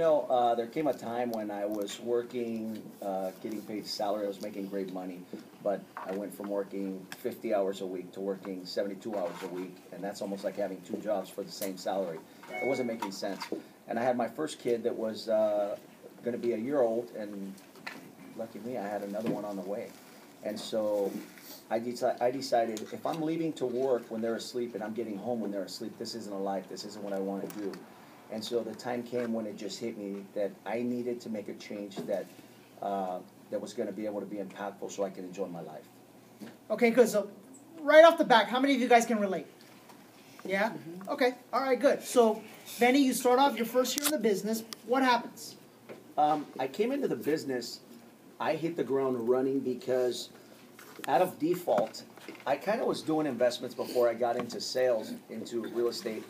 there came a time when I was working, getting paid salary. I was making great money, but I went from working 50 hours a week to working 72 hours a week, and that's almost like having two jobs for the same salary. It wasn't making sense. And I had my first kid that was going to be a year old, and lucky me, I had another one on the way. And so I decided if I'm leaving to work when they're asleep and I'm getting home when they're asleep, this isn't a life. This isn't what I want to do. And so the time came when it just hit me that I needed to make a change that was going to be able to be impactful so I can enjoy my life. Okay, good. So right off the bat, how many of you guys can relate? Yeah? Mm-hmm. Okay. All right, good. So, Venny, you start off your first year in the business. What happens? I came into the business, I hit the ground running because out of default, I kind of was doing investments before I got into sales, into real estate.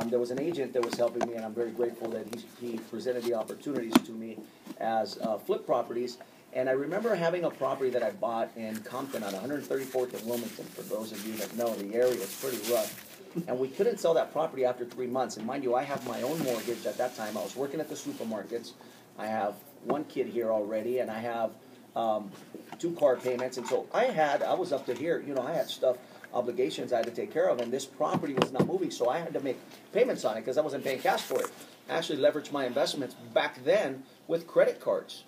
There was an agent that was helping me, and I'm very grateful that he presented the opportunities to me as flip properties. And I remember having a property that I bought in Compton on 134th and Wilmington. For those of you that know the area, it's pretty rough. And we couldn't sell that property after 3 months. And mind you, I have my own mortgage at that time. I was working at the supermarkets. I have one kid here already, and I have 2 car payments. And so I was up to here. I had obligations I had to take care of, and this property was not moving, so I had to make payments on it because I wasn't paying cash for it. I actually leveraged my investments back then with credit cards.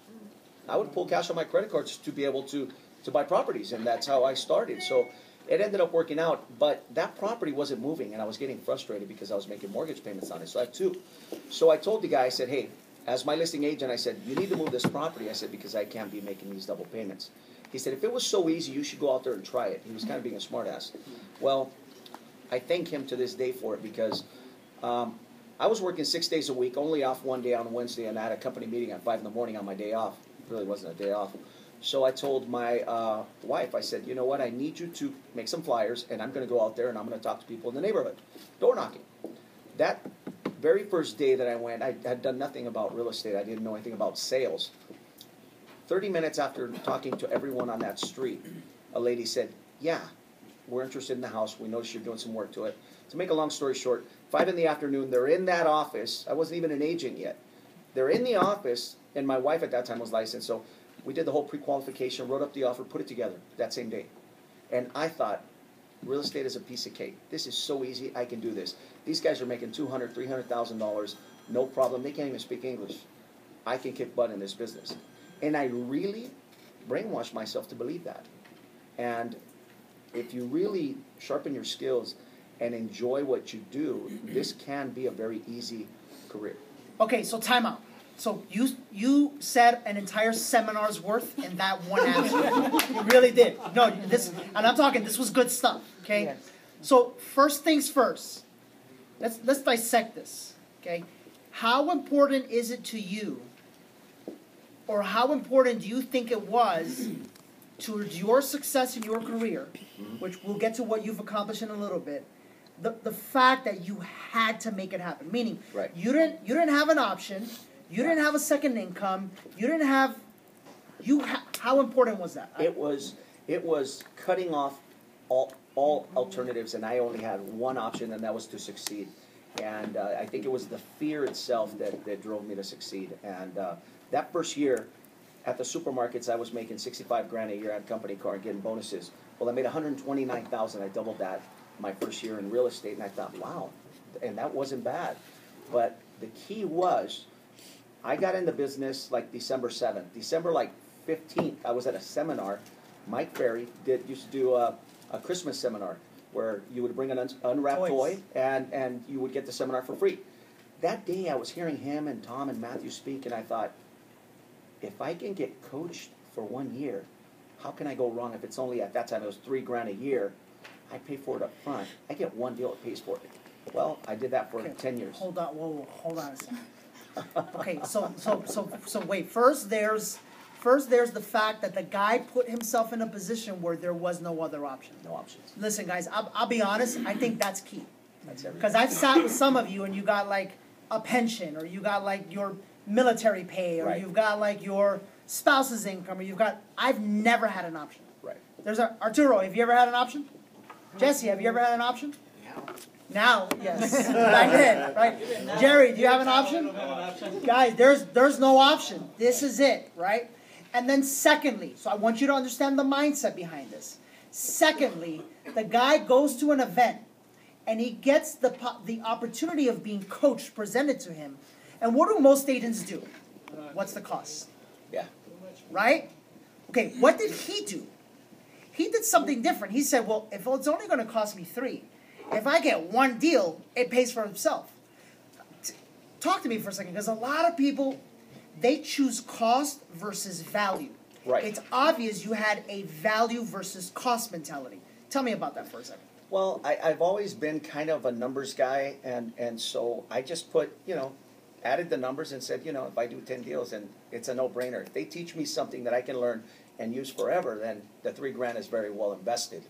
I would pull cash on my credit cards to be able to buy properties, and that's how I started. So it ended up working out, but that property wasn't moving, and I was getting frustrated because I was making mortgage payments on it. So I had 2. So I told the guy, I said, hey, as my listing agent, I said, you need to move this property. I said, because I can't be making these double payments. He said, if it was so easy, you should go out there and try it. He was kind of being a smartass. Well, I thank him to this day for it because I was working 6 days a week, only off one day on Wednesday, and I had a company meeting at 5 in the morning on my day off. It really wasn't a day off. So I told my wife, I said, you know what, I need you to make some flyers, and I'm going to go out there and I'm going to talk to people in the neighborhood, door knocking. That very first day that I went, I had done nothing about real estate. I didn't know anything about sales. 30 minutes after talking to everyone on that street, a lady said, yeah, we're interested in the house. We noticed you're doing some work to it. To make a long story short, 5 in the afternoon, they're in that office. I wasn't even an agent yet. They're in the office, and my wife at that time was licensed. So we did the whole pre-qualification, wrote up the offer, put it together that same day. And I thought, real estate is a piece of cake. This is so easy. I can do this. These guys are making $200,000, $300,000. No problem. They can't even speak English. I can kick butt in this business. And I really brainwashed myself to believe that. And if you really sharpen your skills and enjoy what you do, this can be a very easy career. Okay, so time out. So you said an entire seminar's worth in that one answer. You really did. No, and I'm talking, this was good stuff, okay? Yes. So first things first, let's dissect this, okay? How important is it to you, or how important do you think it was towards your success in your career, which we'll get to what you've accomplished in a little bit, the fact that you had to make it happen? Meaning, right. you didn't have an option, you didn't have a second income, you didn't have, how important was that? It was cutting off all alternatives, and I only had one option, and that was to succeed. And I think it was the fear itself that drove me to succeed. And that first year at the supermarkets, I was making $65,000 a year at company car and getting bonuses. Well, I made $129,000. I doubled that my first year in real estate, and I thought, wow, and that wasn't bad. But the key was, I got into business like December 7th. December 15th, I was at a seminar. Mike Ferry used to do a Christmas seminar where you would bring an unwrapped toy and you would get the seminar for free. That day I was hearing him and Tom and Matthew speak, and I thought, if I can get coached for 1 year, how can I go wrong if it's only, at that time it was $3,000 a year. I pay for it up front. I get one deal that pays for it. Well, I did that for 10 years. Hold on, hold on a second. Okay, so wait. First, there's the fact that the guy put himself in a position where there was no other option. No options. Listen, guys, I'll be honest. I think that's key. That's everything. Because I've sat with some of you and you got like a pension, or you got like your military pay, or you've got like your spouse's income, or I've never had an option. Right. Arturo, have you ever had an option? Jesse, have you ever had an option? Yeah. Now, yes. Back then, right? Jerry, do you have an option? Guys, there's no option. This is it, right? And then secondly, so I want you to understand the mindset behind this. Secondly, the guy goes to an event and he gets the opportunity of being coached presented to him. And what do most agents do? What's the cost? Yeah. Right? Okay, what did he do? He did something different. He said, well, if it's only going to cost me $3, if I get one deal, it pays for itself. Talk to me for a second, because a lot of people, they choose cost versus value. Right. It's obvious you had a value versus cost mentality. Tell me about that for a second. Well, I've always been kind of a numbers guy, and so I just put, added the numbers and said, if I do 10 deals, and it's a no-brainer. If they teach me something that I can learn and use forever, then the $3,000 is very well invested.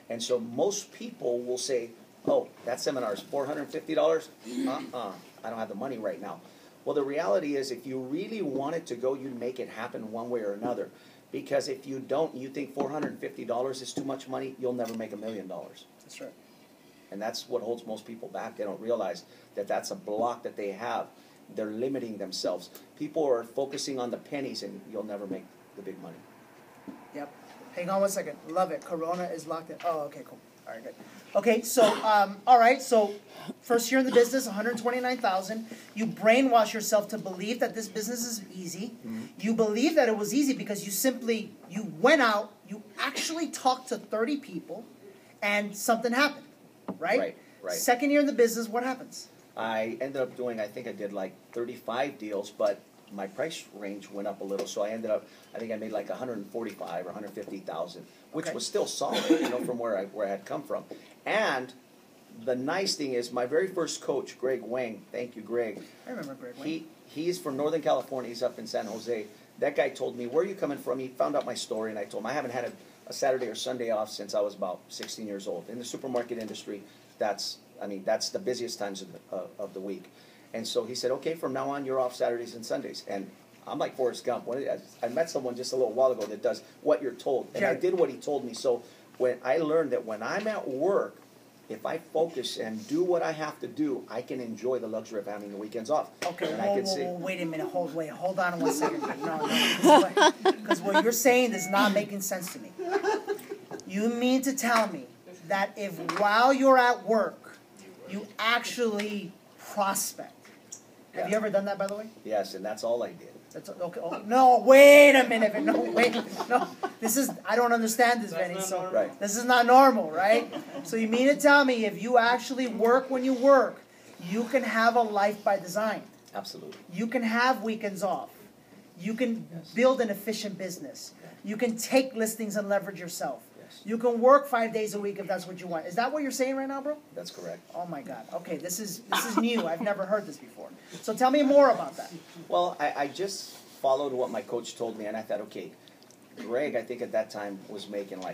And so most people will say, oh, that seminar is $450? I don't have the money right now. Well, the reality is, if you really wanted to go, you'd make it happen one way or another. Because if you don't, you think $450 is too much money, you'll never make $1 million. That's right. And that's what holds most people back. They don't realize that that's a block that they have. They're limiting themselves. People are focusing on the pennies, and you'll never make the big money. Yep. Hang on one second. Love it. Corona is locked in. Oh, okay, cool. All right, good. Okay, so, all right, so first year in the business, $129,000. You brainwash yourself to believe that this business is easy. Mm-hmm. You believe that it was easy because you went out, you actually talked to 30 people, and something happened, right? Right. Second year in the business, what happens? I ended up doing, I think I did like 35 deals, but my price range went up a little, so I think I made like 145 or 150,000, which was still solid, from where I had come from. And the nice thing is, my very first coach, Greg Wang, thank you, Greg. I remember Greg Wang. He's from Northern California. He's up in San Jose. That guy told me, where are you coming from? He found out my story, and I told him I haven't had a Saturday or Sunday off since I was about 16 years old. In the supermarket industry, that's the busiest times of the week. And so he said, okay, from now on, you're off Saturdays and Sundays. And I'm like Forrest Gump. I met someone just a little while ago that does what you're told. And I did what he told me. So when I learned that when I'm at work, if I focus and do what I have to do, I can enjoy the luxury of having the weekends off. Okay, wait a minute. Hold on 1 second. No. Because what you're saying is not making sense to me. You mean to tell me that if while you're at work, you actually prospect. Have you ever done that, by the way? Yes, and that's all I did. That's okay. Oh, no, wait a minute. No. I don't understand this, Venny. So right. This is not normal, right? So you mean to tell me if you actually work when you work, you can have a life by design. Absolutely. You can have weekends off. You can build an efficient business. You can take listings and leverage yourself. You can work 5 days a week if that's what you want. Is that what you're saying right now, bro? That's correct. Oh my God. Okay, this is new. I've never heard this before. So tell me more about that. Well, I just followed what my coach told me, and I thought, okay, Greg, I think at that time was making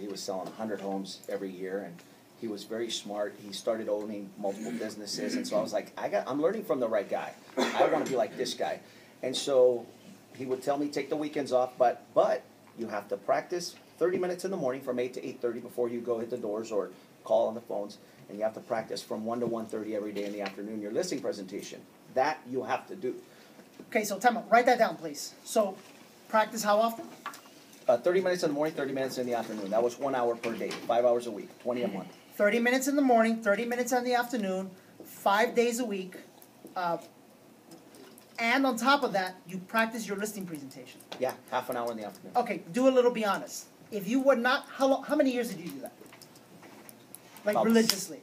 he was selling 100 homes every year, and he was very smart. He started owning multiple businesses, and so I was like, I'm learning from the right guy. I want to be like this guy. And so he would tell me, take the weekends off, but you have to practice 30 minutes in the morning from 8 to 8:30 before you go hit the doors or call on the phones, and you have to practice from 1 to 1:30 every day in the afternoon your listing presentation. That you have to do. Okay, so time out. Write that down, please. So practice how often? 30 minutes in the morning, 30 minutes in the afternoon. That was 1 hour per day, 5 hours a week, 20 a month. 30 minutes in the morning, 30 minutes in the afternoon, 5 days a week. And on top of that, you practice your listing presentation. Yeah, half an hour in the afternoon. Okay, do a little, be honest. If you would not, how many years did you do that? Like religiously?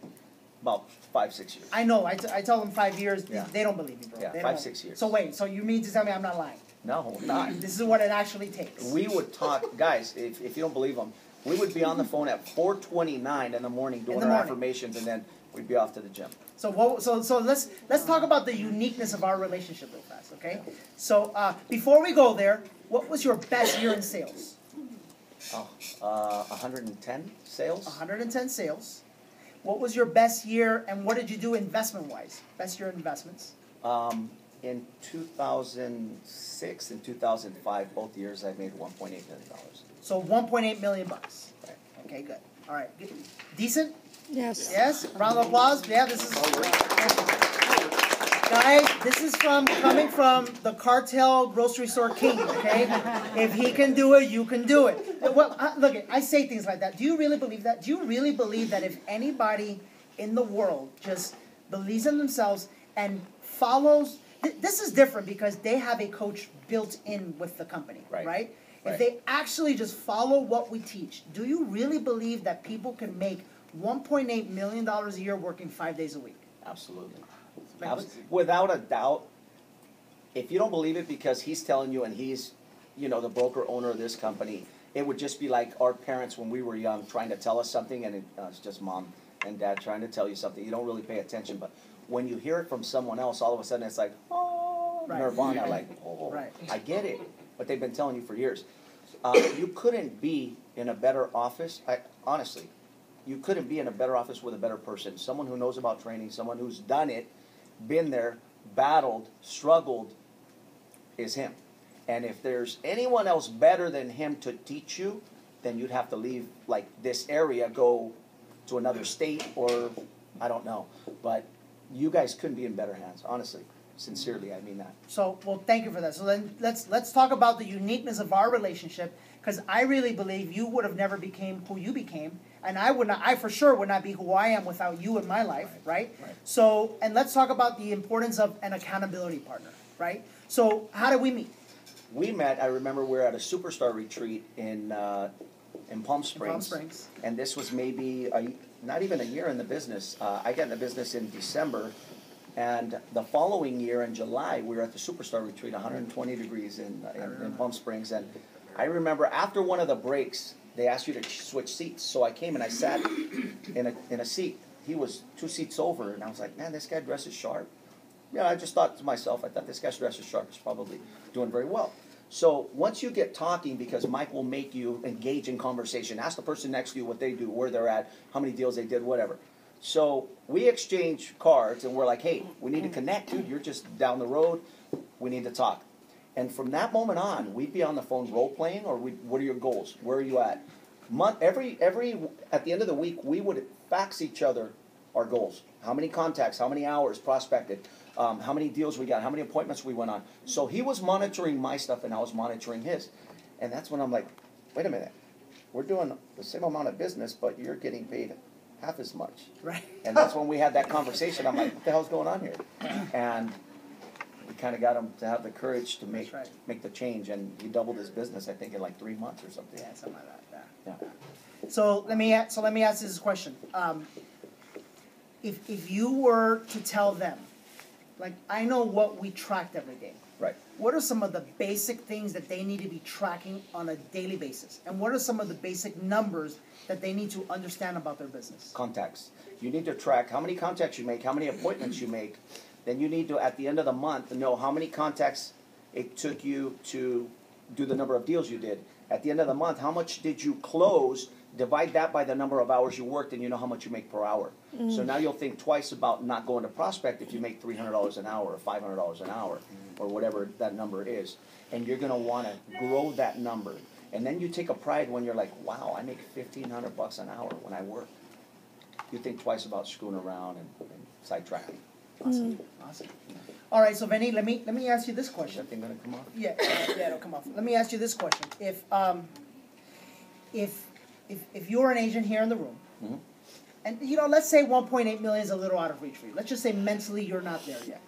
About 5, 6 years. I know. I tell them 5 years. Yeah. They don't believe me, bro. Yeah, they 5, don't. 6 years. So wait. So you mean to tell me I'm not lying? No, I'm not. This is what it actually takes. We would talk, guys. If you don't believe them, we would be on the phone at 4:29 in the morning doing our affirmations, and then we'd be off to the gym. So let's talk about the uniqueness of our relationship real fast, okay? So before we go there, what was your best year in sales? 110 sales. 110 sales. What was your best year, and what did you do investment-wise? Best year in investments? In 2006 and 2005, both years, I made $1.8 million. So $1.8 million. Right. Okay, good. All right. Decent? Yes. Yes? Round of applause. Yeah, this is... Guys, this is coming from the cartel grocery store king, okay? If he can do it, you can do it. Well, look, I say things like that. Do you really believe that? Do you really believe that if anybody in the world just believes in themselves and follows... This is different because they have a coach built in with the company, right? If they actually just follow what we teach, do you really believe that people can make $1.8 million a year working 5 days a week? Absolutely. Without a doubt. If you don't believe it because he's telling you and he's, the broker owner of this company, it would just be like our parents when we were young trying to tell us something, and it's just mom and dad trying to tell you something. You don't really pay attention, but when you hear it from someone else, all of a sudden it's like, oh, nirvana, like, oh, I get it. But they've been telling you for years. You couldn't be in a better office. Honestly, you couldn't be in a better office with a better person. Someone who knows about training, someone who's done it, been there, battled, struggled, is him. And if there's anyone else better than him to teach you, then you'd have to leave like this area, go to another state, or I don't know. But you guys couldn't be in better hands, honestly. Sincerely, I mean that. So, well, thank you for that. So then let's talk about the uniqueness of our relationship, because I really believe you would have never became who you became, and I for sure would not be who I am without you in my life, right? So, and let's talk about the importance of an accountability partner, right? So, how did we meet? We met, I remember we were at a superstar retreat in Palm Springs. And this was maybe not even a year in the business. I got in the business in December. And the following year in July, we were at the Superstar Retreat, 120 degrees in Palm Springs. And I remember after one of the breaks, they asked you to switch seats. So I came and I sat in a seat. He was 2 seats over. And I was like, man, this guy dresses sharp. I just thought to myself, I thought this guy's dresses sharp. He's probably doing very well. So once you get talking, because Mike will make you engage in conversation, ask the person next to you what they do, where they're at, how many deals they did, whatever. So we exchange cards, and we're like, hey, we need to connect, dude. You're just down the road. We need to talk. And from that moment on, we'd be on the phone role-playing, or what are your goals? Where are you at? At the end of the week, we would fax each other our goals. How many contacts, how many hours prospected, how many deals we got, how many appointments we went on. So he was monitoring my stuff, and I was monitoring his. And that's when I'm like, wait a minute. We're doing the same amount of business, but you're getting paid half as much. Right. And that's when we had that conversation. I'm like, what the hell's going on here? And we kind of got him to have the courage to make the change, and he doubled his business, I think, in like 3 months or something. Yeah, something like that. Yeah. So let me ask this question. If you were to tell them, like, I know what we tracked every day. Right. What are some of the basic things that they need to be tracking on a daily basis? And what are some of the basic numbers that they need to understand about their business? Contacts. You need to track how many contacts you make, how many appointments you make. Then you need to, at the end of the month, know how many contacts it took you to do the number of deals you did. At the end of the month, how much did you close? Divide that by the number of hours you worked, and you know how much you make per hour. So now you'll think twice about not going to prospect if you make $300 an hour or $500 an hour or whatever that number is. And you're going to want to grow that number. And then you take a pride when you're like, wow, I make $1,500 an hour when I work. You think twice about screwing around and sidetracking. Awesome. Awesome. All right, so Venny, let me ask you this question. Is that thing going to come off? Yeah, it'll come off. Let me ask you this question. If you're an agent here in the room, and let's say 1.8 million is a little out of reach for you. Let's just say mentally you're not there yet.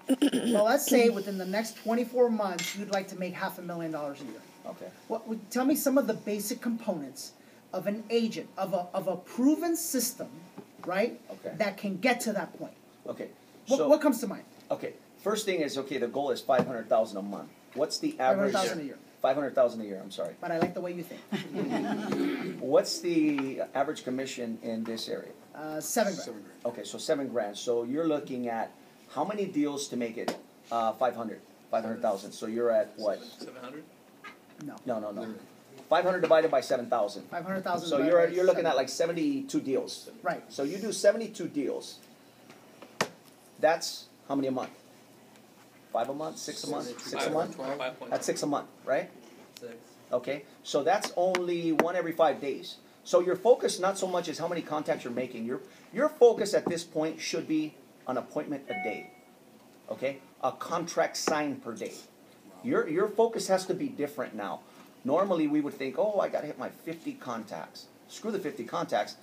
Well, let's say within the next 24 months you'd like to make $500,000 a year. Okay. Tell me some of the basic components of an agent, of a proven system, right? Okay. That can get to that point. Okay. What comes to mind? Okay. First thing is, the goal is $500,000 a month. What's the average? $500,000 a year. $500,000 a year, I'm sorry. But I like the way you think. What's the average commission in this area? $7,000. Okay, so $7,000. So you're looking at how many deals to make it 500,000. So you're at what? 700? No. 500 divided by 7,000. 500,000. So you're looking at like 72 deals. Right. So you do 72 deals. That's how many a month? 5 a month? 6 a month? 6 a month? That's 6 a month, right? 6. Okay, so that's only 1 every 5 days. So your focus not so much is how many contacts you're making. Your focus at this point should be an appointment a day, okay? A contract signed per day. Your focus has to be different now. Normally we would think, oh, I got to hit my 50 contacts. Screw the 50 contacts.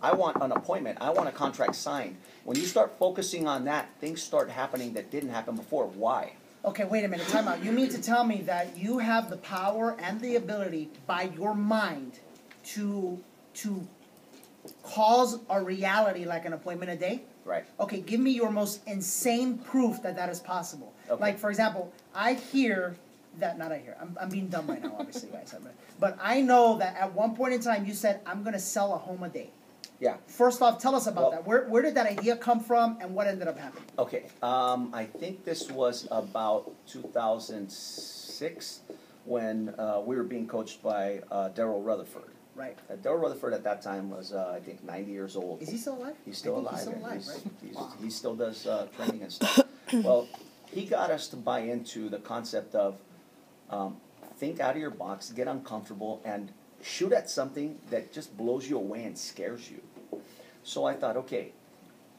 I want an appointment. I want a contract signed. When you start focusing on that, things start happening that didn't happen before. Why? Okay, wait a minute, time out. You mean to tell me that you have the power and the ability by your mind to cause a reality like an appointment a day? Right. Okay, give me your most insane proof that that is possible. Okay. Like, for example, I hear that, not I hear, I'm being dumb right now, obviously, guys. But I know that at one point in time you said, I'm going to sell a home a day. Yeah. First off, tell us about that. Where did that idea come from and what ended up happening? Okay. I think this was about 2006 when we were being coached by Daryl Rutherford. Right. Daryl Rutherford at that time was, I think, 90 years old. Is he still alive? He's still alive. He's still alive, right? Wow. He still does training and stuff. Well, he got us to buy into the concept of think out of your box, get uncomfortable, and shoot at something that just blows you away and scares you. So I thought, okay,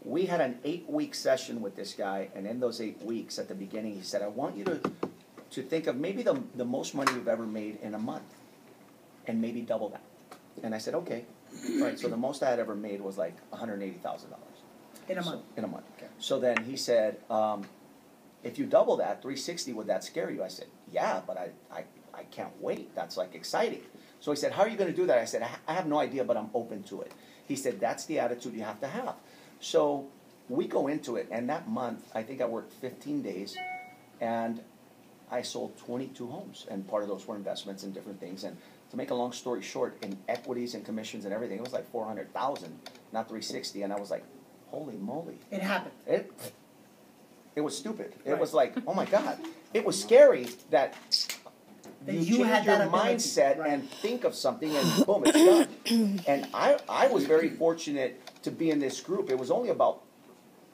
we had an 8-week session with this guy, and in those 8 weeks, at the beginning, he said, I want you to think of maybe the most money you've ever made in a month, and maybe double that. And I said, okay. All right, so the most I had ever made was like $180,000. In a month? In a month. Okay. So then he said, if you double that, 360, would that scare you? I said, yeah, but I can't wait. That's like exciting. So he said, how are you going to do that? I said, I have no idea, but I'm open to it. He said, that's the attitude you have to have. So we go into it, and that month, I think I worked 15 days, and I sold 22 homes, and part of those were investments and different things. And to make a long story short, in equities and commissions and everything, it was like 400,000, not 360. And I was like, holy moly! It happened. It was stupid. It Right. was like, oh my God! It was scary that you change had your that ability. mindset Right. and think of something, and boom, it's done. And I was very fortunate to be in this group. It was only about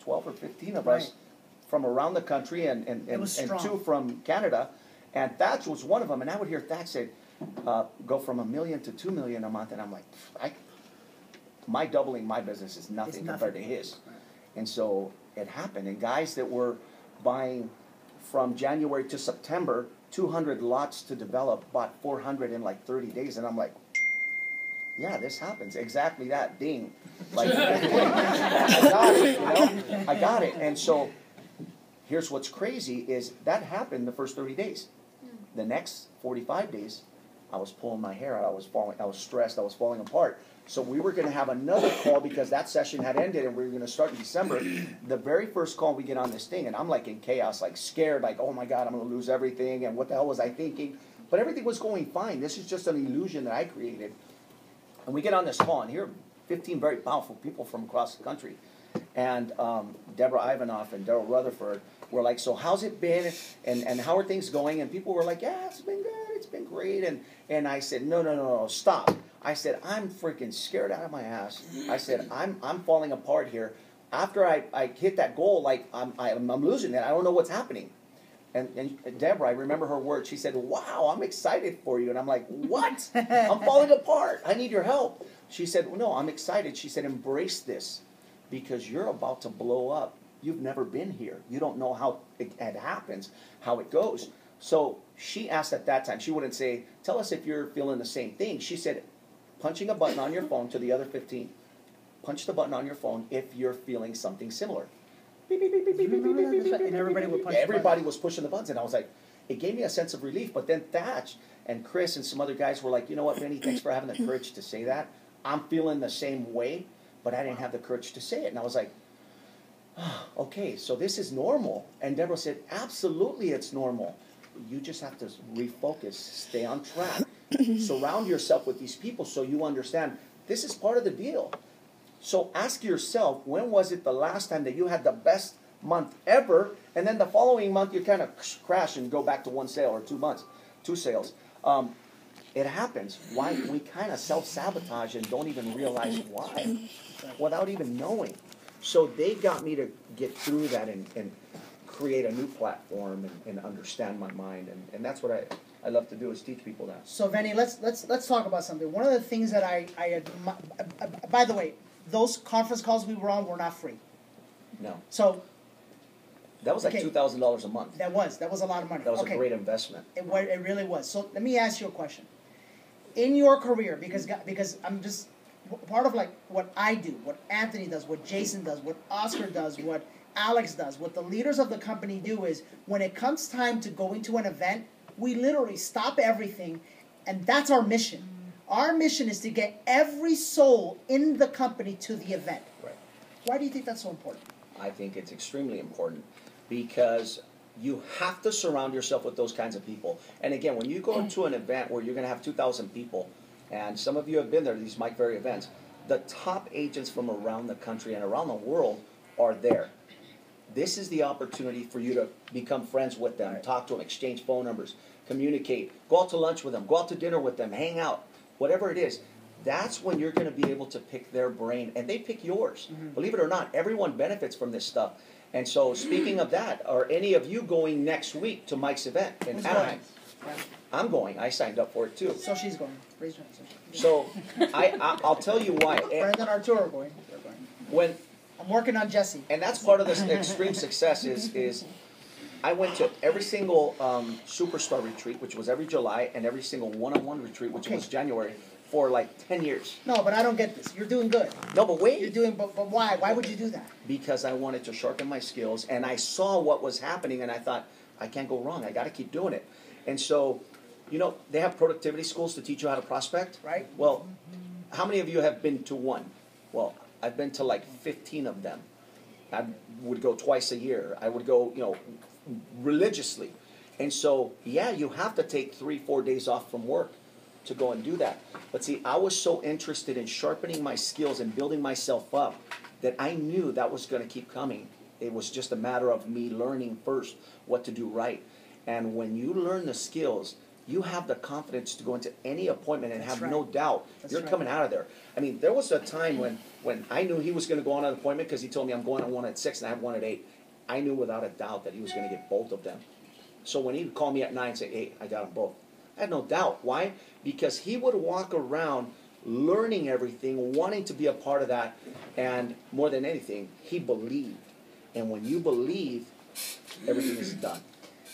12 or 15 of us Right. from around the country, and was 2 from Canada. And Thatch was one of them. And I would hear Thatch say, go from $1 million to $2 million a month. And I'm like, my doubling my business is nothing compared to his. Right. And so it happened. And guys that were buying from January to September, 200 lots to develop, bought 400 in like 30 days. And I'm like, yeah, this happens. Exactly that. Ding. Like, I got it, you know? I got it. And so here's what's crazy is that happened the first 30 days. The next 45 days, I was pulling my hair out. I was stressed. I was falling apart. So we were going to have another call because that session had ended and we were going to start in December. The very first call we get on this thing, and I'm like in chaos, like scared, like, oh my God, I'm going to lose everything. And what the hell was I thinking? But everything was going fine. This is just an illusion that I created. And we get on this call, and here are 15 very powerful people from across the country. And Deborah Ivanoff and Daryl Rutherford were like, so how's it been? And how are things going? And people were like, yeah, it's been good. It's been great. And I said, no, stop. I said, I'm freaking scared out of my ass. I said, I'm falling apart here. After I hit that goal, like I'm losing it. I don't know what's happening. And Deborah, I remember her words. She said, wow, I'm excited for you. And I'm like, what? I'm falling apart. I need your help. She said, well, no, I'm excited. She said, embrace this because you're about to blow up. You've never been here. You don't know how it happens, how it goes. So she asked at that time, she wouldn't say, tell us if you're feeling the same thing. She said, punching a button on your phone to the other 15. Punch the button on your phone if you're feeling something similar. Beep, beep, beep, beep, beep, beep, beep, beep, beep, beep. And everybody would punch Everybody was pushing the buttons, and I was like, it gave me a sense of relief. But then Thatch and Chris and some other guys were like, you know what, Venny, thanks for having the courage to say that. I'm feeling the same way, but I didn't have the courage to say it. And I was like, oh, okay, so this is normal. And Deborah said, absolutely it's normal. You just have to refocus, stay on track. Surround yourself with these people so you understand this is part of the deal. So ask yourself, when was it the last time that you had the best month ever, and then the following month you kind of crash and go back to 1 sale or 2 months, 2 sales? It happens. Why? We kind of self-sabotage and don't even realize why without even knowing. So they got me to get through that and create a new platform and understand my mind. And that's what I love to do is teach people that. So Venny, let's talk about something. One of the things that by the way, those conference calls we were on were not free. No. So that was like $2,000 a month. That was a lot of money. That was a great investment. It really was. So let me ask you a question. In your career, because I'm just part of like what I do, what Anthony does, what Jason does, what Oscar does, what Alex does, what the leaders of the company do is when it comes time to go into an event, we literally stop everything, and that's our mission. Our mission is to get every soul in the company to the event. Right. Why do you think that's so important? I think it's extremely important because you have to surround yourself with those kinds of people. And again, when you go to an event where you're going to have 2,000 people, and some of you have been there to these Mike Berry events, the top agents from around the country and around the world are there. This is the opportunity for you to become friends with them, talk to them, exchange phone numbers, communicate, go out to lunch with them, go out to dinner with them, hang out, whatever it is. That's when you're going to be able to pick their brain, and they pick yours. Believe it or not, everyone benefits from this stuff. And so, speaking of that, are any of you going next week to Mike's event in Anaheim? I'm going. I signed up for it too. So she's going. Raise your hand. So I'll tell you why. Brandon and Arturo are going. They're going. When I'm working on Jesse. And that's part of this extreme success is I went to every single superstar retreat, which was every July, and every single one-on-one retreat, which was January, for like 10 years. No, but I don't get this. You're doing good. No, but wait. You're doing, but why? Why would you do that? Because I wanted to sharpen my skills, and I saw what was happening, and I thought, I can't go wrong. I got to keep doing it. And so, you know, they have productivity schools to teach you how to prospect. Right. Well, how many of you have been to one? Well, I've been to like 15 of them. I would go twice a year. I would go, you know, religiously. And so, yeah, you have to take 3-4 days off from work to go and do that. But see, I was so interested in sharpening my skills and building myself up that I knew that was going to keep coming. It was just a matter of me learning first what to do right. And when you learn the skills, you have the confidence to go into any appointment and have no doubt you're coming out of there. I mean, there was a time when I knew he was going to go on an appointment because he told me I'm going on one at 6 and I have one at 8. I knew without a doubt that he was going to get both of them. So when he would call me at 9 and say, hey, I got them both, I had no doubt. Why? Because he would walk around learning everything, wanting to be a part of that, and more than anything, he believed. And when you believe, everything is done.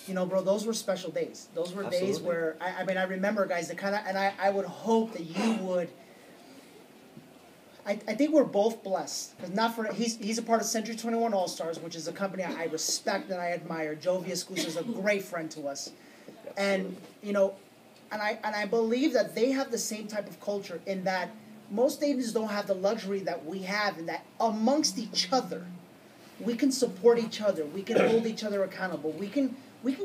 You know, bro, those were special days. Those were days where, I mean, I remember, guys, and I would hope that you would, I think we're both blessed. Because he's a part of Century 21 All-Stars, which is a company I respect and I admire. Joe Villascusa is a great friend to us. And, you know, and I believe that they have the same type of culture in that most agents don't have the luxury that we have, in that amongst each other, we can support each other. We can hold each other accountable. We can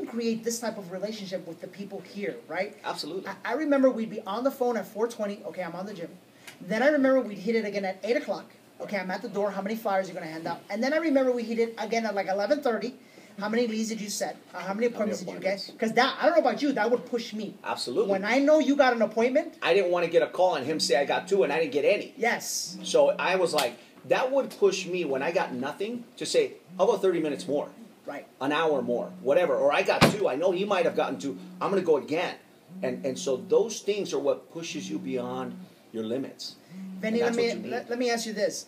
create this type of relationship with the people here, right? Absolutely. I remember we'd be on the phone at 4:20. Okay, I'm on the gym. Then I remember we'd hit it again at 8 o'clock. Okay, I'm at the door. How many flyers are you going to hand out? And then I remember we hit it again at like 11:30. How many leads did you set? How many appointments did you get? Because that, I don't know about you, that would push me. Absolutely. When I know you got an appointment. I didn't want to get a call and him say I got 2 and I didn't get any. Yes. So I was like, that would push me when I got nothing to say, I'll go 30 minutes more. Right. An hour more, whatever. Or I got 2. I know he might have gotten 2. I'm going to go again. And so those things are what pushes you beyond your limits. Venny, let me ask you this.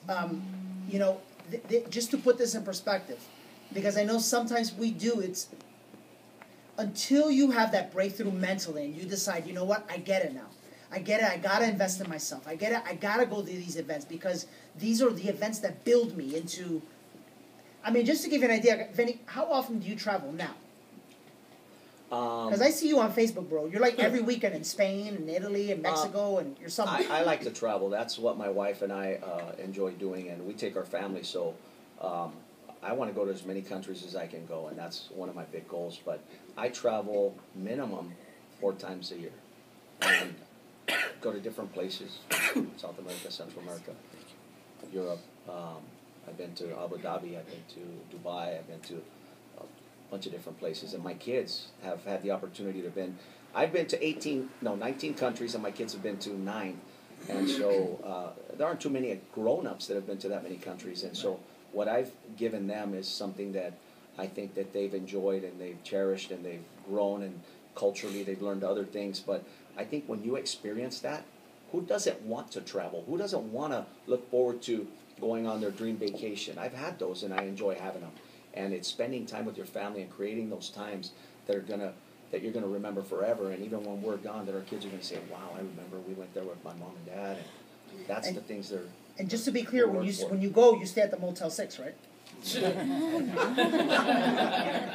You know, just to put this in perspective, because I know sometimes we do, it's until you have that breakthrough mentally and you decide, you know what, I get it now. I get it, I got to invest in myself. I get it, I got to go to these events because these are the events that build me into, I mean, just to give you an idea, Venny, how often do you travel now? Because I see you on Facebook, bro. You're like every weekend in Spain and Italy and Mexico and you're something. I like to travel. That's what my wife and I enjoy doing, and we take our family, so I want to go to as many countries as I can go, and that's one of my big goals. But I travel minimum 4 times a year and go to different places, South America, Central America, Europe. I've been to Abu Dhabi, I've been to Dubai, I've been to a bunch of different places, and my kids have had the opportunity to I've been to 19 countries, and my kids have been to 9. And so there aren't too many grown-ups that have been to that many countries, and so what I've given them is something that I think that they've enjoyed and they've cherished and they've grown, culturally, they've learned other things. But I think when you experience that, who doesn't want to travel? Who doesn't want to look forward to going on their dream vacation? I've had those, and I enjoy having them. And it's spending time with your family and creating those times that you're gonna remember forever. And even when we're gone, that our kids are gonna say, "Wow, I remember we went there with my mom and dad." And that's the things they're. And just to be clear, when you go, you stay at the Motel 6, right?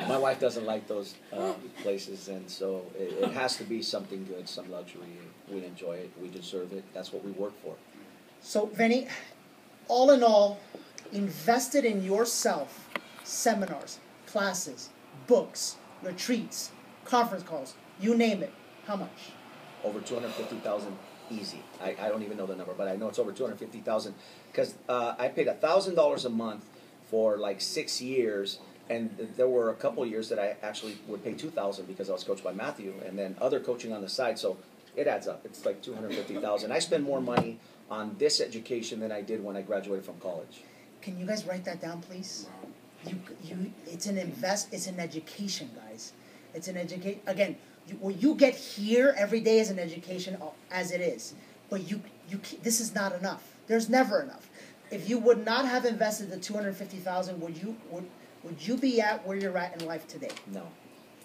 My wife doesn't like those places, and so it has to be something good, some luxury. We enjoy it. We deserve it. That's what we work for. So, Venny, all in all, invested in yourself, seminars, classes, books, retreats, conference calls, you name it. How much? Over 250,000 easy. I don't even know the number, but I know it's over 250,000 because I paid $1,000 a month for like 6 years, and there were a couple of years that I actually would pay $2,000 because I was coached by Matthew, and then other coaching on the side. So it adds up. It's like 250,000. I spend more money on this education than I did when I graduated from college. Can you guys write that down, please? It's an education, guys. It's an education. Again, what you get here every day is an education as it is. But this is not enough. There's never enough. If you would not have invested the $250,000, would you be at where you're at in life today? No,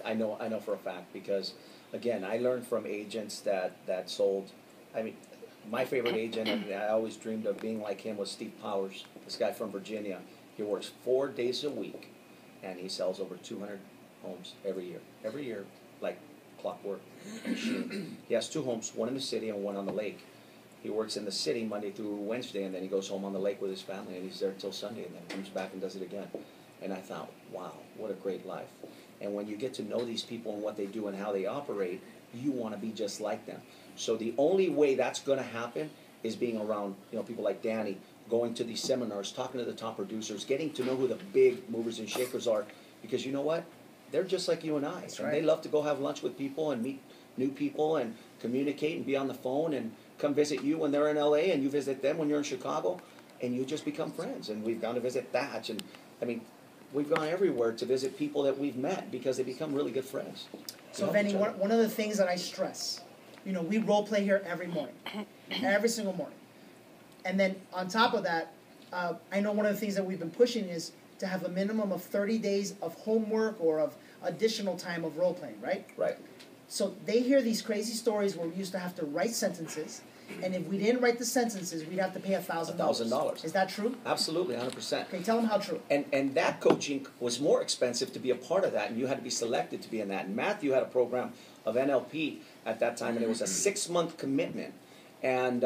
I know for a fact because, again, I learned from agents that sold. I mean, my favorite agent, and I always dreamed of being like him, was Steve Powers. This guy from Virginia. He works 4 days a week, and he sells over 200 homes every year. Every year, like clockwork machine. He has 2 homes, one in the city and one on the lake. He works in the city Monday through Wednesday, and then he goes home on the lake with his family, and he's there till Sunday, and then comes back and does it again. And I thought, wow, what a great life. And when you get to know these people and what they do and how they operate, you want to be just like them. So the only way that's going to happen is being around, people like Danny, going to these seminars, talking to the top producers, getting to know who the big movers and shakers are, because you know what? They're just like you and I. That's and right. They love to go have lunch with people and meet new people and communicate and be on the phone and come visit you when they're in LA and you visit them when you're in Chicago, and you just become friends. And we've gone to visit Thatch, and I mean, we've gone everywhere to visit people that we've met because they become really good friends. So, Venny, one of the things that I stress, we role play here every morning, every single morning. And then on top of that, I know one of the things that we've been pushing is to have a minimum of 30 days of homework or of additional time of role playing, right? Right. So they hear these crazy stories where we used to have to write sentences, and if we didn't write the sentences, we'd have to pay $1,000. $1,000. Is that true? Absolutely, 100%. Okay, tell them how true. And that coaching was more expensive to be a part of that, and you had to be selected to be in that. And Matthew had a program of NLP at that time, and it was a 6-month commitment. And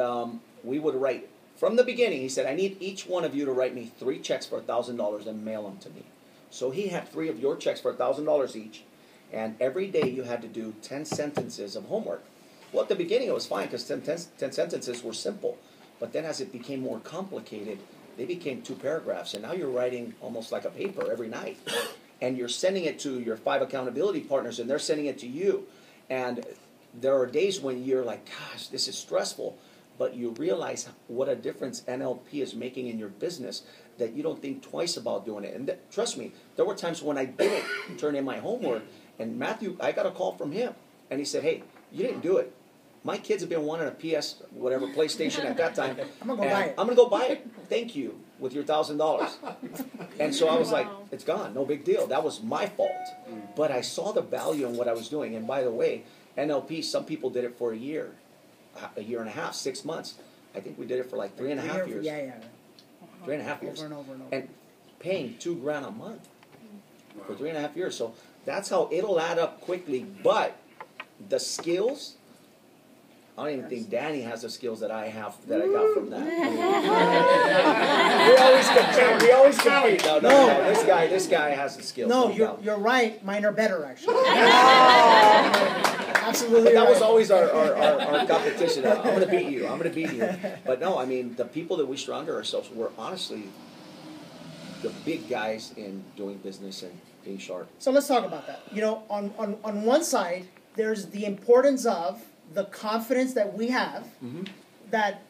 we would write, from the beginning, he said, I need each one of you to write me 3 checks for $1,000 and mail them to me. So he had 3 of your checks for $1,000 each, and every day you had to do 10 sentences of homework. Well, at the beginning it was fine because 10 sentences were simple. But then as it became more complicated, they became 2 paragraphs. And now you're writing almost like a paper every night. And you're sending it to your 5 accountability partners, and they're sending it to you. And there are days when you're like, gosh, this is stressful. But you realize what a difference NLP is making in your business that you don't think twice about doing it. And trust me, there were times when I didn't turn in my homework. And Matthew, I got a call from him. And he said, hey, you didn't do it. My kids have been wanting a PlayStation at that time. I'm going to go buy it. I'm going to go buy it. Thank you, with your $1,000. And so I was like, it's gone. No big deal. That was my fault. But I saw the value in what I was doing. And by the way, NLP, some people did it for a year and a half, 6 months. I think we did it for like 3.5 years. Yeah. 3.5 years. Over and over and over. And paying $2,000 a month for 3.5 years. So that's how it'll add up quickly. But the skills, I don't even think Danny has the skills that I have, that I got from that. We always compete. No. This guy has the skills. No, you're right. Mine are better, actually. Absolutely. But that right. was always our competition. I'm going to beat you. But no, I mean, the people that we surrounded ourselves were honestly the big guys in doing business and being sharp. So let's talk about that. On one side, there's the importance of the confidence that we have that,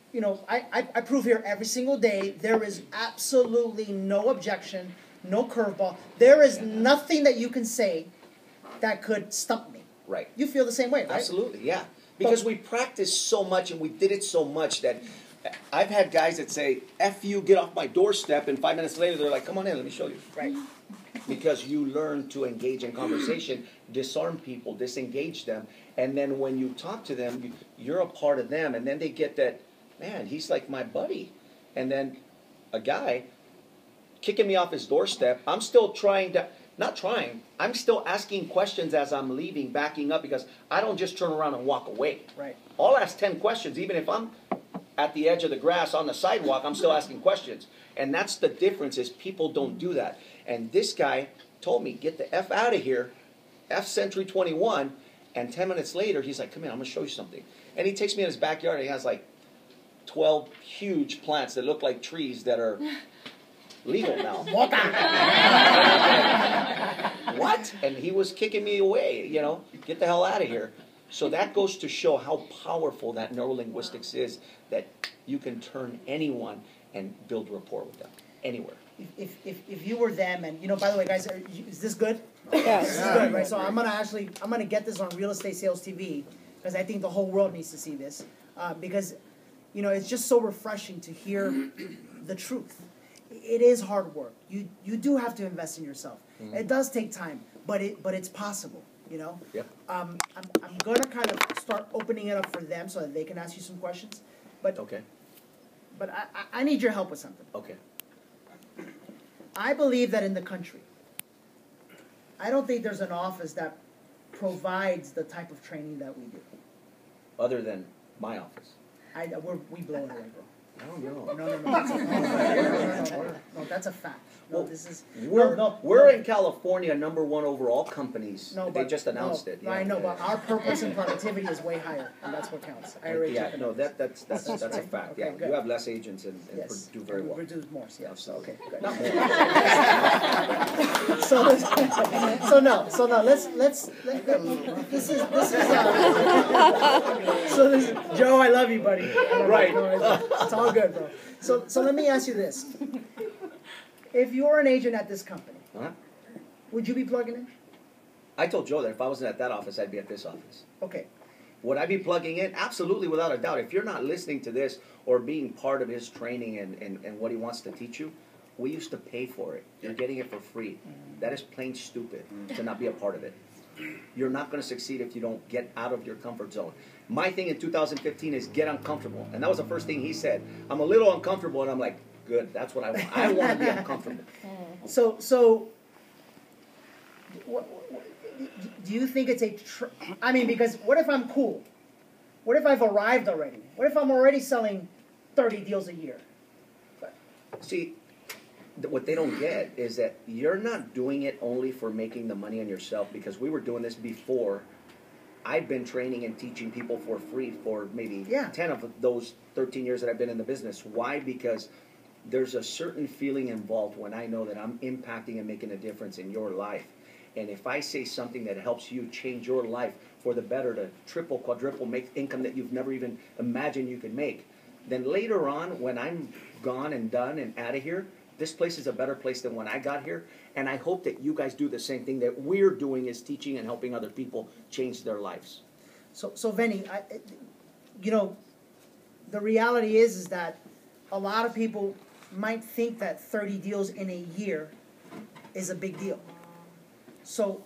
I prove here every single day there is absolutely no objection, no curveball. There is nothing that you can say that could stump me. Right. You feel the same way, right? Absolutely, yeah. Because we practiced so much and we did it so much that I've had guys that say, F you, get off my doorstep, and 5 minutes later they're like, come on in, let me show you. Right. Because you learn to engage in conversation, disarm people, disengage them, and then when you talk to them, you're a part of them, and then they get that, man, he's like my buddy. And then a guy kicking me off his doorstep, I'm still I'm still asking questions as I'm leaving, backing up, because I don't just turn around and walk away. Right. I'll ask 10 questions, even if I'm at the edge of the grass on the sidewalk, I'm still asking questions. And that's the difference, is people don't do that. And this guy told me, get the F out of here, F Century 21, and 10 minutes later, he's like, come in, I'm going to show you something. And he takes me in his backyard, and he has like 12 huge plants that look like trees that are legal now. What? And he was kicking me away, you know, get the hell out of here. So that goes to show how powerful that neurolinguistics is, that you can turn anyone and build rapport with them, anywhere. If you were them, and by the way, guys, is this good? Yes. This is good, right? So I'm gonna get this on Real Estate Sales TV, because I think the whole world needs to see this, because it's just so refreshing to hear the truth. It is hard work. You do have to invest in yourself. Mm-hmm. It does take time, but it's possible. Yep. I'm gonna kind of start opening it up for them so that they can ask you some questions, but Okay. But I need your help with something. Okay. I believe that in the country, I don't think there's an office that provides the type of training that we do. Other than my office. We blow it away, bro. No. No, that's a fact. Well, this is we're in California, #1 overall companies. They just announced it. No, I know, but our purpose and productivity is way higher, and that's what counts. I already checked it out. That's a fact. Okay, Yeah, good. you have less agents and Yes. do very well. Produce more, yeah. So okay, good. Not more. So no. This is Joe. I love you, buddy. Right. It's all good, bro. So let me ask you this: if you're an agent at this company, would you be plugging in? I told Joe that if I wasn't at that office, I'd be at this office. Okay. Would I be plugging in? Absolutely, without a doubt. If you're not listening to this or being part of his training and what he wants to teach you, we used to pay for it. You're getting it for free. That is plain stupid to not be a part of it. You're not going to succeed if you don't get out of your comfort zone. My thing in 2015 is get uncomfortable. And that was the first thing he said. I'm a little uncomfortable, and I'm like, good, that's what I want. I want to be uncomfortable. So do you think it's because what if I'm cool? What if I've arrived already? What if I'm already selling 30 deals a year? See, what they don't get is that you're not doing it only for making the money on yourself, because we were doing this before. I've been training and teaching people for free for maybe 10 of those 13 years that I've been in the business. Why? Because there's a certain feeling involved when I know that I'm impacting and making a difference in your life. And if I say something that helps you change your life for the better, to triple, quadruple, make income that you've never even imagined you could make, then later on, when I'm gone and done and out of here, this place is a better place than when I got here. And I hope that you guys do the same thing that we're doing, is teaching and helping other people change their lives. So Venny, the reality is that a lot of people might think that 30 deals in a year is a big deal. So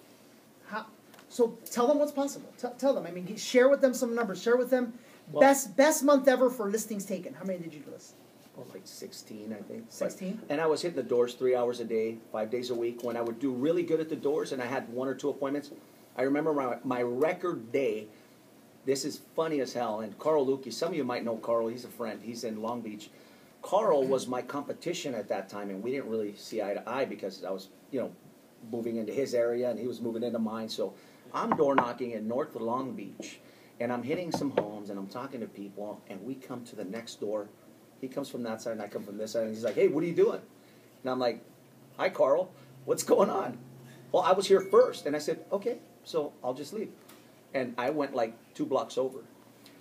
tell them what's possible. Tell them. I mean, share with them some numbers. Share with them best month ever for listings taken. How many did you list? Oh, like 16, I think. 16? And I was hitting the doors 3 hours a day, 5 days a week. When I would do really good at the doors and I had 1 or 2 appointments, I remember my record day. This is funny as hell. And Carl Lukey, some of you might know Carl. He's a friend. He's in Long Beach. Carl was my competition at that time, and we didn't really see eye to eye because I was, moving into his area and he was moving into mine. So I'm door knocking in North Long Beach, and I'm hitting some homes and I'm talking to people, and we come to the next door. He comes from that side and I come from this side, and he's like, hey, what are you doing? And I'm like, hi, Carl, what's going on? Well, I was here first. And I said, okay, so I'll just leave. And I went like 2 blocks over.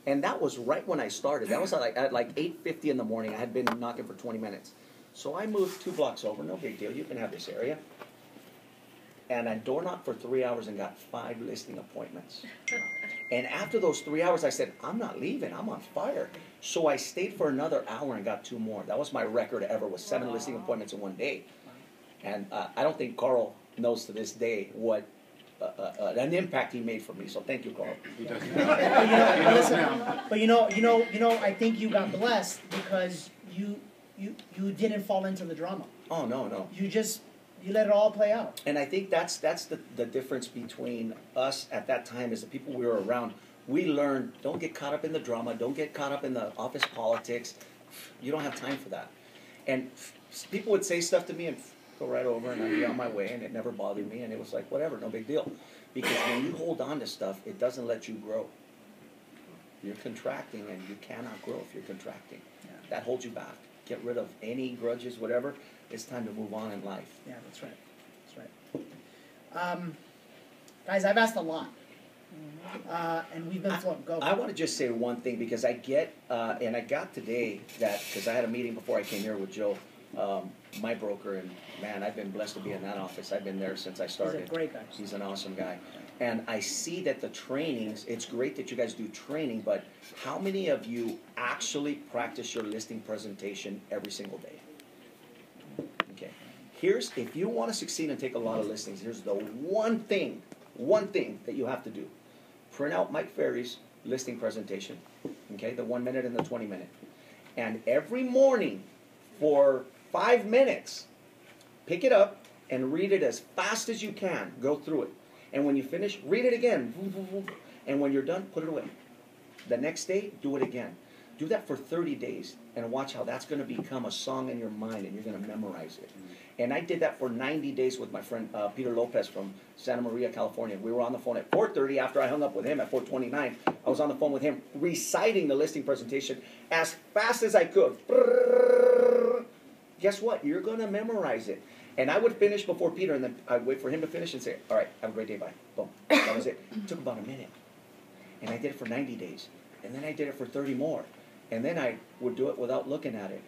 And that was right when I started. That was at like 8:50 in the morning. I had been knocking for 20 minutes. So I moved 2 blocks over. No big deal. You can have this area. and I door knocked for 3 hours and got 5 listing appointments. And after those 3 hours, I said, I'm not leaving, I'm on fire. So I stayed for another hour and got 2 more. That was my record ever, was 7 listing appointments in one day. And I don't think Carl knows to this day what an impact he made for me. So thank you, Carl. But I think you got blessed because you didn't fall into the drama. Oh, no. You let it all play out. And I think that's the difference between us at that time is the people we were around. We learned, don't get caught up in the drama, don't get caught up in the office politics. You don't have time for that. And people would say stuff to me and go right over and I'd be on my way, and it never bothered me, and it was like, whatever, no big deal. Because when you hold on to stuff, it doesn't let you grow. You're contracting, and you cannot grow if you're contracting. Yeah. That holds you back. Get rid of any grudges, whatever. It's time to move on in life. Yeah, that's right. That's right. Guys, I've asked a lot. And we've been flowing. Go. I want to just say one thing, because I get, and I got today that, because I had a meeting before I came here with Joe, my broker, and man, I've been blessed to be in that office. I've been there since I started. He's a great guy. He's an awesome guy. And I see that the trainings, it's great that you guys do training, but how many of you actually practice your listing presentation every single day? Okay. If you want to succeed and take a lot of listings, here's the one thing that you have to do. Print out Mike Ferry's listing presentation, okay, the 1 minute and the 20 minute. And every morning for 5 minutes, pick it up and read it as fast as you can. Go through it. And when you finish, read it again. And when you're done, put it away. The next day, do it again. Do that for 30 days and watch how that's going to become a song in your mind, and you're going to memorize it. And I did that for 90 days with my friend Peter Lopez from Santa Maria, California. We were on the phone at 4:30 after I hung up with him at 4:29. I was on the phone with him reciting the listing presentation as fast as I could. Guess what? You're going to memorize it. And I would finish before Peter, and then I'd wait for him to finish and say, all right, have a great day, bye. Boom. That was it. It took about a minute. And I did it for 90 days. And then I did it for 30 more. And then I would do it without looking at it.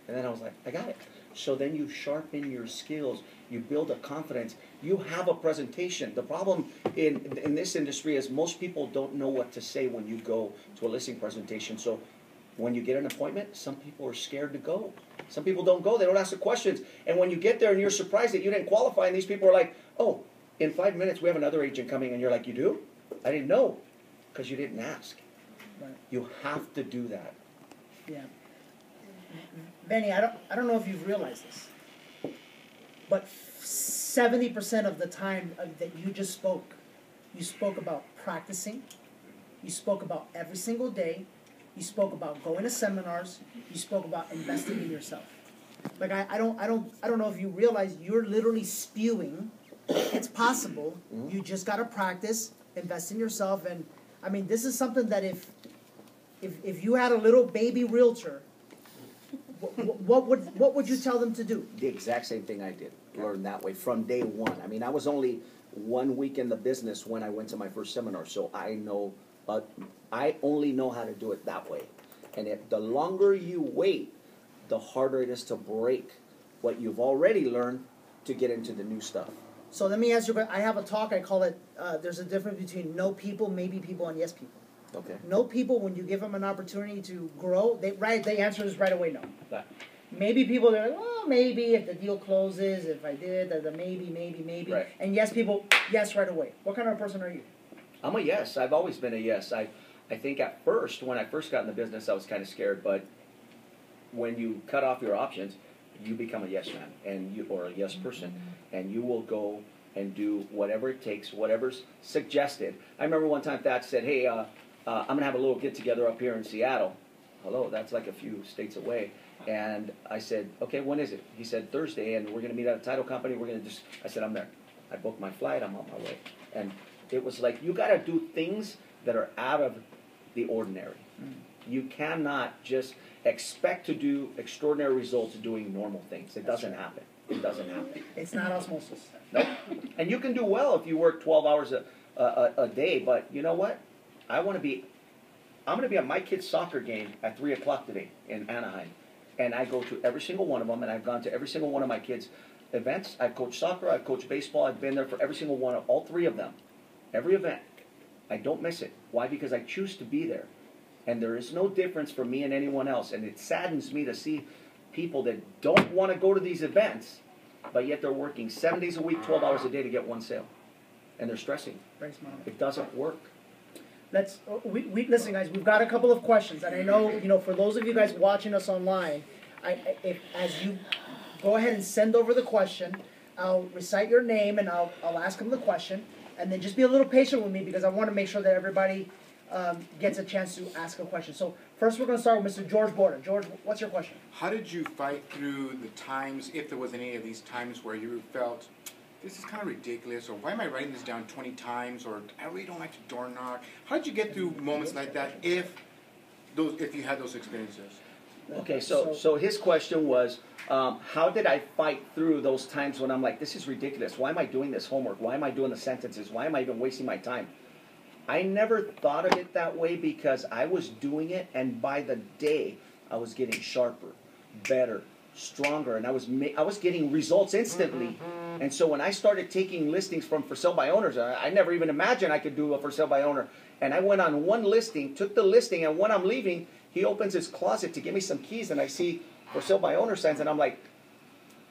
And then I was like, I got it. So then you sharpen your skills. You build a confidence. You have a presentation. The problem in this industry is most people don't know what to say when you go to a listing presentation. So when you get an appointment, some people are scared to go. Some people don't go. They don't ask the questions. And when you get there and you're surprised that you didn't qualify, and these people are like, oh, in 5 minutes we have another agent coming. And you're like, you do? I didn't know, because you didn't ask. Right. You have to do that. Yeah. Benny, I don't know if you've realized this, but 70% of the time that you just spoke, you spoke about practicing, you spoke about every single day, you spoke about going to seminars, you spoke about investing in yourself. Like I don't know if you realize you're literally spewing. It's possible. You just gotta practice, invest in yourself, and I mean this is something that if you had a little baby realtor, what would you tell them to do? The exact same thing I did. Learn that way from day one. I mean, I was only 1 week in the business when I went to my first seminar, so I know, I only know how to do it that way. And the longer you wait, the harder it is to break what you've already learned to get into the new stuff. So let me ask you, I have a talk, I call it, there's a difference between no people, maybe people, and yes people. Okay. No people, when you give them an opportunity to grow, they answer is right away no. That. Maybe people, they're like, well, maybe if the deal closes, if I did, the maybe. Right. And yes people, yes right away. What kind of person are you? I'm a yes. I've always been a yes. I think at first, when I first got in the business, I was kind of scared, but when you cut off your options, you become a yes man, or a yes person, and you will go and do whatever it takes, whatever's suggested. I remember one time Thad said, hey, I'm going to have a little get-together up here in Seattle. Hello, that's like a few states away. And I said, okay, when is it? He said, Thursday, and we're going to meet at a title company. I said, I'm there. I booked my flight. I'm on my way. And it was like, you got to do things that are out of the ordinary. You cannot just expect to do extraordinary results doing normal things. It doesn't happen. It doesn't happen. It's not osmosis. Nope. And you can do well if you work 12 hours a day, but you know what? I'm going to be at my kid's soccer game at 3 o'clock today in Anaheim. And I go to every single one of them, and I've gone to every single one of my kids' events. I've coached soccer. I've coached baseball. I've been there for every single one of all three of them. Every event. I don't miss it. Why? Because I choose to be there. And there is no difference for me and anyone else. And it saddens me to see people that don't want to go to these events, but yet they're working 7 days a week, 12 hours a day to get one sale. And they're stressing. Very smart. It doesn't work. Listen, guys, we've got a couple of questions. And I know, for those of you guys watching us online, as you go ahead and send over the question, I'll recite your name and I'll ask them the question. And then just be a little patient with me because I want to make sure that everybody gets a chance to ask a question. So first we're going to start with Mr. George Border. George, what's your question? How did you fight through the times, if there was any of these times where you felt, this is kind of ridiculous, or why am I writing this down 20 times, or I really don't like to door knock? How did you get through moments like that if you had those experiences? Okay, so his question was, how did I fight through those times when I'm like, this is ridiculous. Why am I doing this homework? Why am I doing the sentences? Why am I even wasting my time? I never thought of it that way because I was doing it, and by the day, I was getting sharper, better, stronger, and I was getting results instantly. And so when I started taking listings from for sale by owners, I never even imagined I could do a for sale by owner. And I went on one listing, took the listing, and when I'm leaving, he opens his closet to give me some keys, and I see for sale by owner signs, and I'm like,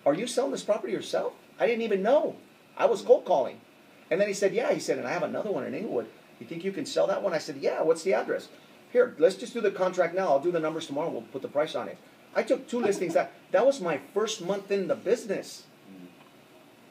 are you selling this property yourself? I didn't even know. I was cold calling. And then he said, yeah. He said, and I have another one in Inglewood. You think you can sell that one? I said, yeah. What's the address? Here, let's just do the contract now. I'll do the numbers tomorrow. We'll put the price on it. I took 2 listings. That was my first month in the business.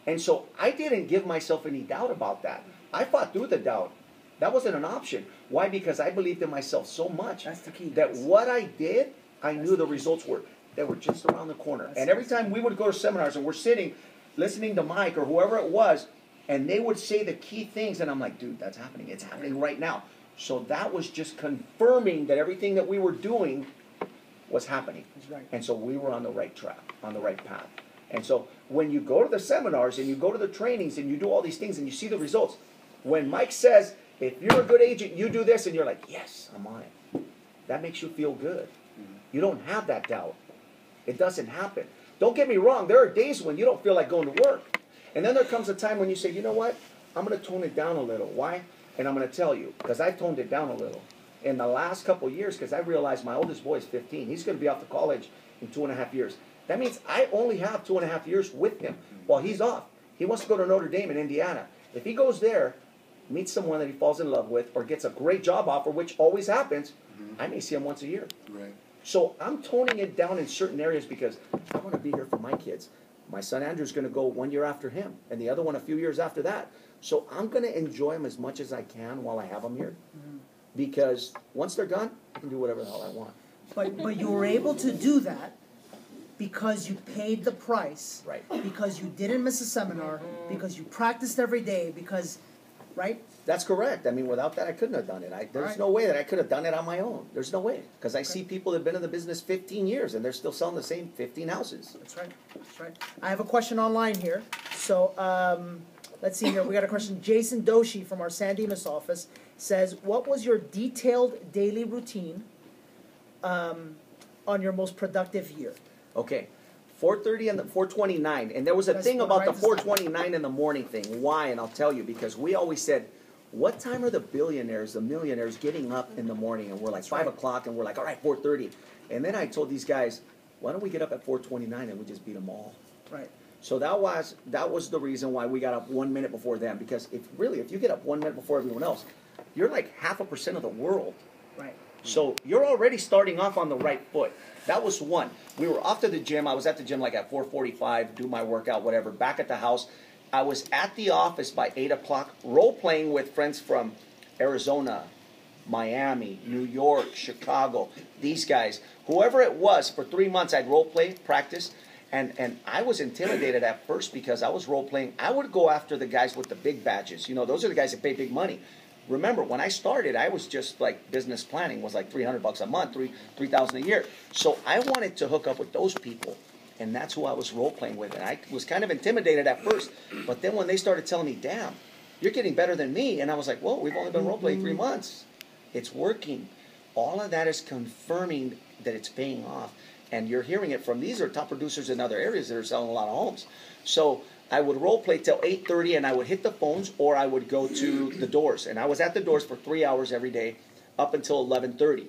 And so I didn't give myself any doubt about that. I fought through the doubt. That wasn't an option. Why? Because I believed in myself so much. That's the key. That what I did, I knew the results were. They were just around the corner. And every time we would go to seminars and we're sitting, listening to Mike or whoever it was, and they would say the key things, and I'm like, dude, that's happening. It's happening right now. So that was just confirming that everything that we were doing was happening. That's right. And so we were on the right track, on the right path. And so when you go to the seminars and you go to the trainings and you do all these things and you see the results, when Mike says, if you're a good agent, you do this, and you're like, yes, I'm on it. That makes you feel good. You don't have that doubt. It doesn't happen. Don't get me wrong. There are days when you don't feel like going to work. And then there comes a time when you say, you know what? I'm going to tone it down a little. Why? And I'm going to tell you, because I've toned it down a little. In the last couple of years, because I realized my oldest boy is 15. He's going to be off to college in 2.5 years. That means I only have 2.5 years with him while he's off. He wants to go to Notre Dame in Indiana. If he goes there, meets someone that he falls in love with, or gets a great job offer, which always happens, I may see him once a year. Right. So I'm toning it down in certain areas because I want to be here for my kids. My son Andrew's going to go 1 year after him, and the other one a few years after that. So I'm going to enjoy them as much as I can while I have them here. Because once they're gone, I can do whatever the hell I want. But you were able to do that because you paid the price. Right. Because you didn't miss a seminar, because you practiced every day, because, right? That's correct. I mean, without that, I couldn't have done it. There's no way that I could have done it on my own. There's no way. Because I see people that have been in the business 15 years, and they're still selling the same 15 houses. That's right. That's right. I have a question online here. So let's see here. We got a question. Jason Doshi from our San Dimas office says, what was your detailed daily routine on your most productive year? Okay. 4:30 and the 4:29. And there was a thing about the 4:29 in the morning thing. Why? And I'll tell you. Because we always said, what time are the billionaires, the millionaires getting up in the morning? And we're like 5 o'clock, and we're like, all right, 4:30. And then I told these guys, why don't we get up at 4:29 and we just beat them all? Right. So that was the reason why we got up 1 minute before them. Because if you get up 1 minute before everyone else, you're like 0.5% of the world. Right. So you're already starting off on the right foot. That was one. We were off to the gym. I was at the gym like at 4:45, do my workout, whatever. Back at the house. I was at the office by 8 o'clock, role-playing with friends from Arizona, Miami, New York, Chicago, these guys. Whoever it was, for 3 months I'd role-play, practice, and I was intimidated at first because I was role-playing. I would go after the guys with the big badges. You know, those are the guys that pay big money. Remember, when I started, I was just like business planning was like $300 a month, $3,000 a year. So I wanted to hook up with those people. And that's who I was role-playing with. And I was kind of intimidated at first. But then when they started telling me, damn, you're getting better than me. And I was like, whoa, we've only been role-playing 3 months. It's working. All of that is confirming that it's paying off. And you're hearing it from, these are top producers in other areas that are selling a lot of homes. So I would role play till 8:30 and I would hit the phones, or I would go to the doors. And I was at the doors for 3 hours every day up until 11:30.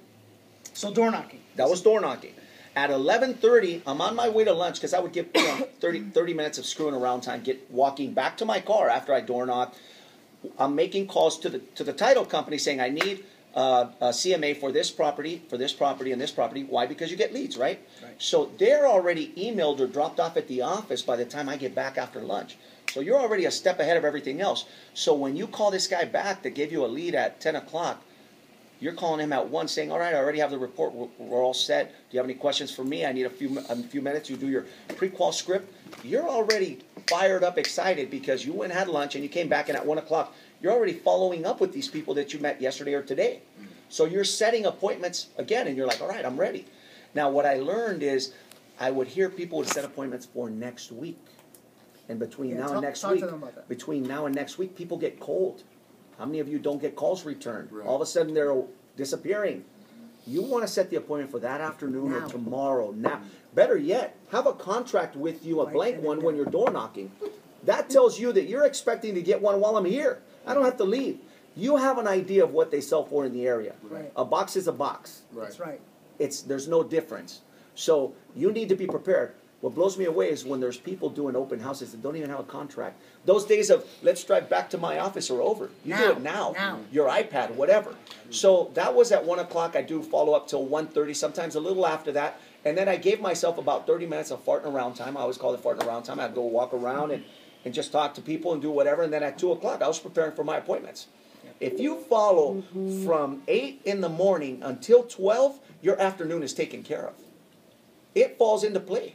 So door knocking. That was door knocking. At 11:30, I'm on my way to lunch because I would get 30 minutes of screwing around time, walking back to my car after I door knocked. I'm making calls to the title company saying I need a CMA for this property, and this property. Why? Because you get leads, right? So they're already emailed or dropped off at the office by the time I get back after lunch. So you're already a step ahead of everything else. So when you call this guy back that gave you a lead at 10 o'clock, you're calling him at 1 saying, all right, I already have the report. We're all set. Do you have any questions for me? I need a few minutes. You do your pre-qual script. You're already fired up, excited because you went and had lunch and you came back, and at 1 o'clock, you're already following up with these people that you met yesterday or today. So you're setting appointments again, and you're like, all right, I'm ready. Now, what I learned is I would hear people would set appointments for next week. And between now and next week, people get cold. How many of you don't get calls returned? Right. All of a sudden, they're disappearing. You want to set the appointment for that afternoon or tomorrow. Now, better yet, have a contract with you, a blank one, when you're door knocking. That tells you that you're expecting to get one while I'm here. I don't have to leave. You have an idea of what they sell for in the area. Right. A box is a box. Right. That's right. There's no difference. So you need to be prepared. What blows me away is when there's people doing open houses that don't even have a contract. Those days of, let's drive back to my office are over. You do it now. Your iPad, whatever. So that was at 1 o'clock. I do follow up till 1:30, sometimes a little after that. And then I gave myself about 30 minutes of farting around time. I always call it farting around time. I'd go walk around and just talk to people and do whatever. And then at 2 o'clock, I was preparing for my appointments. If you follow from 8 in the morning until 12, your afternoon is taken care of. It falls into play.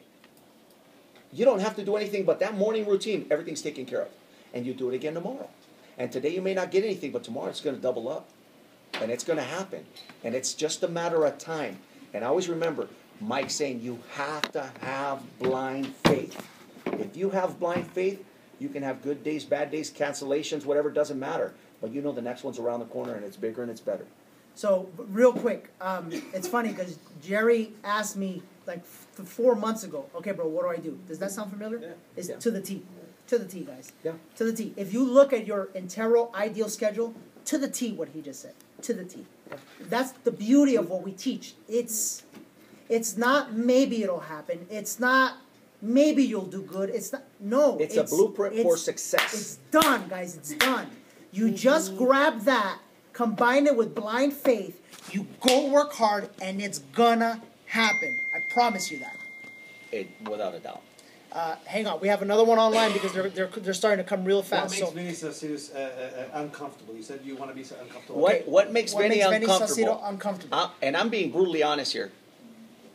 You don't have to do anything but that morning routine. Everything's taken care of. And you do it again tomorrow. And today you may not get anything, but tomorrow it's going to double up. And it's going to happen. And it's just a matter of time. And I always remember Mike saying you have to have blind faith. If you have blind faith, you can have good days, bad days, cancellations, whatever, doesn't matter. But you know the next one's around the corner and it's bigger and it's better. So real quick, it's funny because Jerry asked me like 4 months ago, okay, bro, what do I do? Does that sound familiar? Yeah. It's Yeah. to the T. To the T, guys. Yeah. To the T. If you look at your Intero ideal schedule, to the T, what he just said. To the T. That's the beauty of what we teach. It's not maybe it'll happen. It's not maybe you'll do good. It's not. No. It's a blueprint for success. It's done, guys. It's done. You just grab that, combine it with blind faith, you go work hard, and it's gonna happen. I promise you that. Without a doubt. Hang on, we have another one online because they're starting to come real fast. What makes Venny Saucedo uncomfortable? You said you want to be uncomfortable. What makes Venny uncomfortable? Uncomfortable? And I'm being brutally honest here.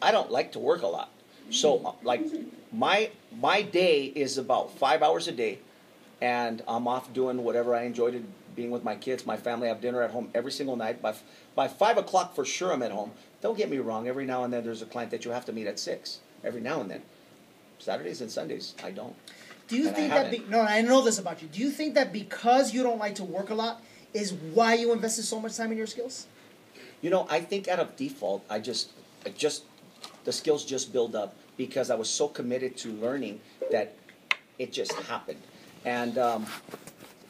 I don't like to work a lot. So, like, my day is about 5 hours a day, and I'm off doing whatever I enjoy to being with my kids, my family. I have dinner at home every single night. By 5 o'clock for sure I'm at home. Don't get me wrong. Every now and then there's a client that you have to meet at 6. Every now and then. Saturdays and Sundays, I don't. Do you think that? No, I know this about you. Do you think that because you don't like to work a lot is why you invested so much time in your skills? You know, I think out of default, the skills just build up because I was so committed to learning that it just happened. And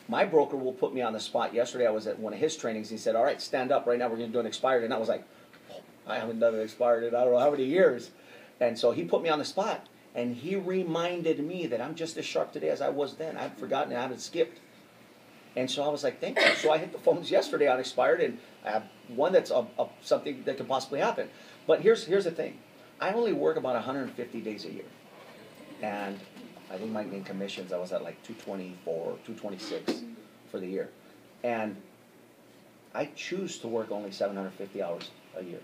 my broker will put me on the spot. Yesterday I was at one of his trainings. He said, all right, stand up. Right now we're going to do an expired. And I was like, I haven't done an expired in I don't know how many years. And so he put me on the spot. And he reminded me that I'm just as sharp today as I was then. I'd forgotten, I had skipped. And so I was like, thank you. So I hit the phones yesterday on expired, and I have one that's something that could possibly happen. But here's the thing. I only work about 150 days a year. And I think my in commissions, I was at like 224, 226 for the year. And I choose to work only 750 hours a year.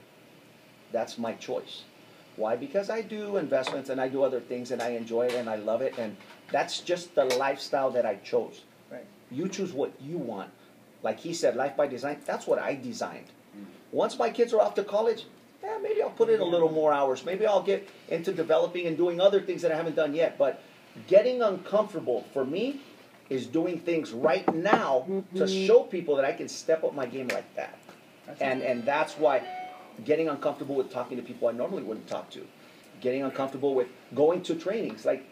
That's my choice. Why? Because I do investments and I do other things and I enjoy it and I love it, and that's just the lifestyle that I chose. Right. You choose what you want. Like he said, life by design, that's what I designed. Once my kids are off to college, maybe I'll put in a little more hours. Maybe I'll get into developing and doing other things that I haven't done yet. But getting uncomfortable for me is doing things right now to show people that I can step up my game like that. And that's why getting uncomfortable with talking to people I normally wouldn't talk to. getting uncomfortable with going to trainings. Like,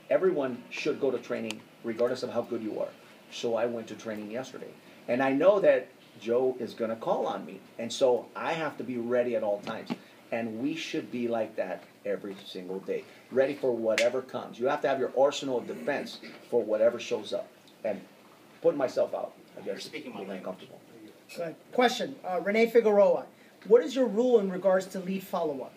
everyone should go to training regardless of how good you are. So I went to training yesterday. And I know that Joe is going to call on me. And so I have to be ready at all times. And we should be like that every single day, ready for whatever comes. You have to have your arsenal of defense for whatever shows up. And putting myself out, I guess, speaking my being language. uncomfortable. Good. Question, Renee Figueroa. What is your rule in regards to lead follow-up?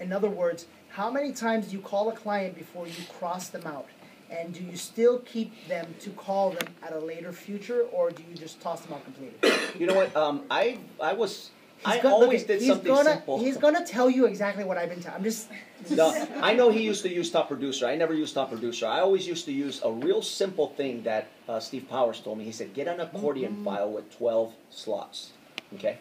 In other words, how many times do you call a client before you cross them out? And do you still keep them to call them at a later future, or do you just toss them out completely? You know what? I always did something simple. He's gonna tell you exactly what I've been telling. I'm just. No, I know he used to use Top Producer. I never used Top Producer. I always used to use a real simple thing that Steve Powers told me. He said, get an accordion file with 12 slots. Okay?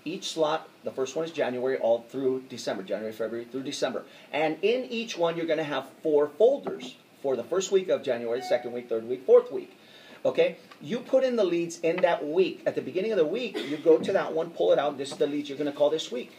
Each slot, the first one is January all through December. January, February through December. And in each one, you're going to have 4 folders for the first week of January, second week, third week, fourth week. Okay? You put in the leads in that week. At the beginning of the week, you go to that one, pull it out. This is the leads you're going to call this week.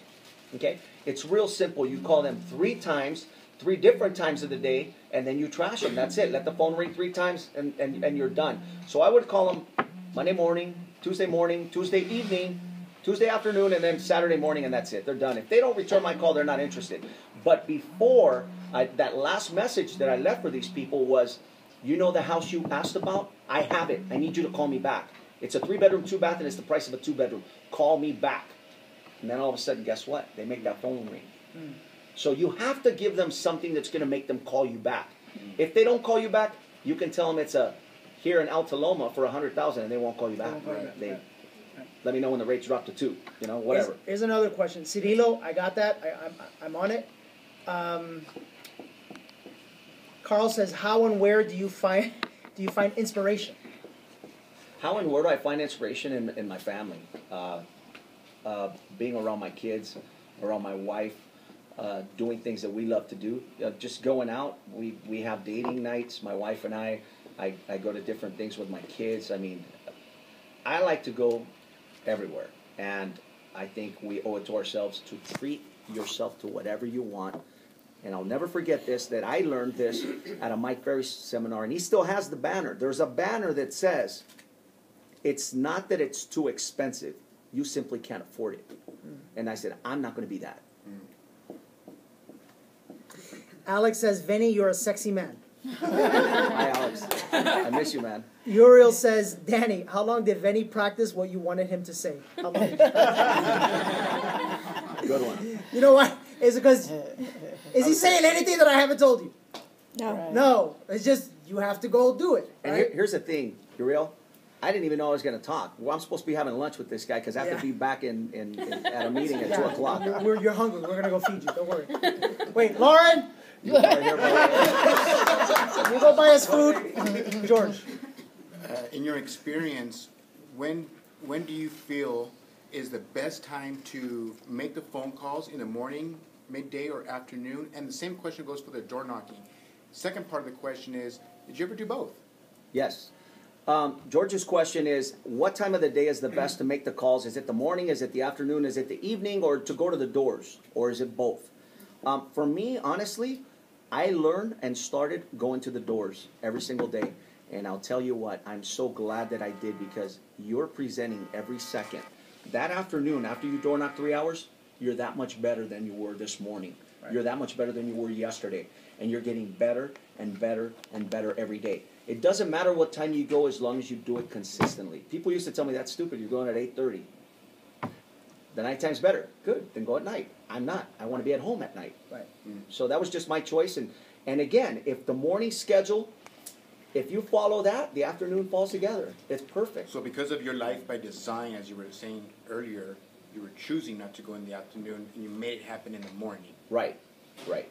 Okay? It's real simple. You call them 3 times, 3 different times of the day, and then you trash them. That's it. Let the phone ring 3 times, and you're done. So I would call them Monday morning, Tuesday evening, Tuesday afternoon, and then Saturday morning, and that's it. They're done. If they don't return my call, they're not interested. But before, that last message that I left for these people was, you know the house you asked about? I have it. I need you to call me back. It's a 3-bedroom, 2-bath, and it's the price of a 2-bedroom. Call me back. And then all of a sudden, guess what? They make that phone ring. So you have to give them something that's going to make them call you back. If they don't call you back, you can tell them it's here in Alta Loma for $100,000, and they won't call you back. They let me know when the rates drop to 2. You know, whatever. Here's another question, Cirilo. I got that. I'm on it. Carl says, how and where do you find inspiration? How and where do I find inspiration in my family? Being around my kids, around my wife, doing things that we love to do. Just going out. We have dating nights. My wife and I go to different things with my kids. I mean, I like to go everywhere. And I think we owe it to ourselves to treat yourself to whatever you want. And I'll never forget this, that I learned this at a Mike Ferry seminar, and he still has the banner. There's a banner that says, it's not that it's too expensive, you simply can't afford it. And I said, I'm not going to be that. Alex says, Venny, you're a sexy man. Hi, Alex. I miss you, man. Uriel says, Danny, how long did Venny practice what you wanted him to say? How long? Good one. You know what? It's because, is he saying anything that I haven't told you? No. No. It's just, you have to go do it. And Right? here's the thing, Uriel. I didn't even know I was going to talk. Well, I'm supposed to be having lunch with this guy because I have to be back at a meeting at 2 o'clock. You're hungry. We're going to go feed you. Don't worry. Wait, Lauren? You go buy us food. George. In your experience, when do you feel is the best time to make the phone calls, in the morning, midday, or afternoon? And the same question goes for the door knocking. Second part of the question is, did you ever do both? Yes. George's question is, what time of the day is the best to make the calls? Is it the morning? Is it the afternoon? Is it the evening? Or to go to the doors? Or is it both? For me, honestly, I learned and started going to the doors every single day. And I'll tell you what, I'm so glad that I did, because you're presenting every second. That afternoon, after you door knock 3 hours, you're that much better than you were this morning. Right. You're that much better than you were yesterday. And you're getting better and better and better every day. It doesn't matter what time you go as long as you do it consistently. People used to tell me, that's stupid, you're going at 8:30. The night time's better. Good, then go at night. I'm not. I want to be at home at night. Right. So that was just my choice. And again, if the morning schedule, if you follow that, the afternoon falls together. It's perfect. So because of your life by design, as you were saying earlier, you were choosing not to go in the afternoon, and you made it happen in the morning. Right, right.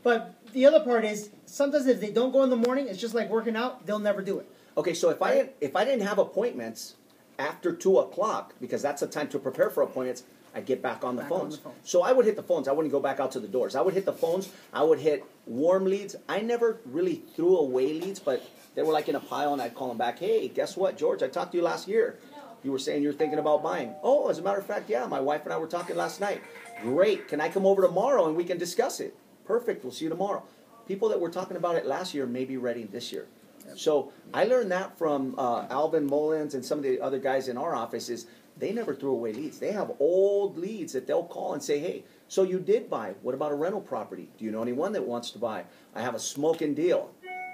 But the other part is, sometimes if they don't go in the morning, it's just like working out, they'll never do it. Okay, so if I didn't have appointments after 2 o'clock, because that's the time to prepare for appointments, I'd get back on the phones. So I would hit the phones. I wouldn't go back out to the doors. I would hit the phones. I would hit warm leads. I never really threw away leads, but they were like in a pile, and I'd call them back. Hey, guess what, George? I talked to you last year. You were saying you're thinking about buying. Oh, as a matter of fact, yeah, my wife and I were talking last night. Great. Can I come over tomorrow and we can discuss it? Perfect. We'll see you tomorrow. People that were talking about it last year may be ready this year. So I learned that from Alvin Mullins and some of the other guys in our office is they never threw away leads. They have old leads that they'll call and say, hey, so you did buy. What about a rental property? Do you know anyone that wants to buy? I have a smoking deal.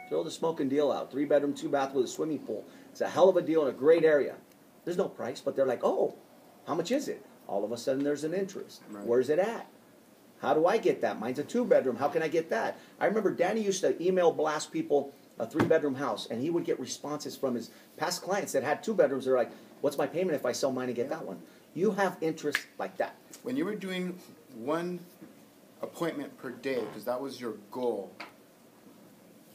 Throw the smoking deal out. 3-bedroom, 2-bath with a swimming pool. It's a hell of a deal in a great area. There's no price, but they're like, oh, how much is it? All of a sudden there's an interest. Right. Where's it at? How do I get that? Mine's a 2-bedroom. How can I get that? I remember Danny used to email blast people a 3-bedroom house, and he would get responses from his past clients that had 2 bedrooms. They're like, what's my payment if I sell mine and get that one? You have interest like that. When you were doing 1 appointment per day, because that was your goal,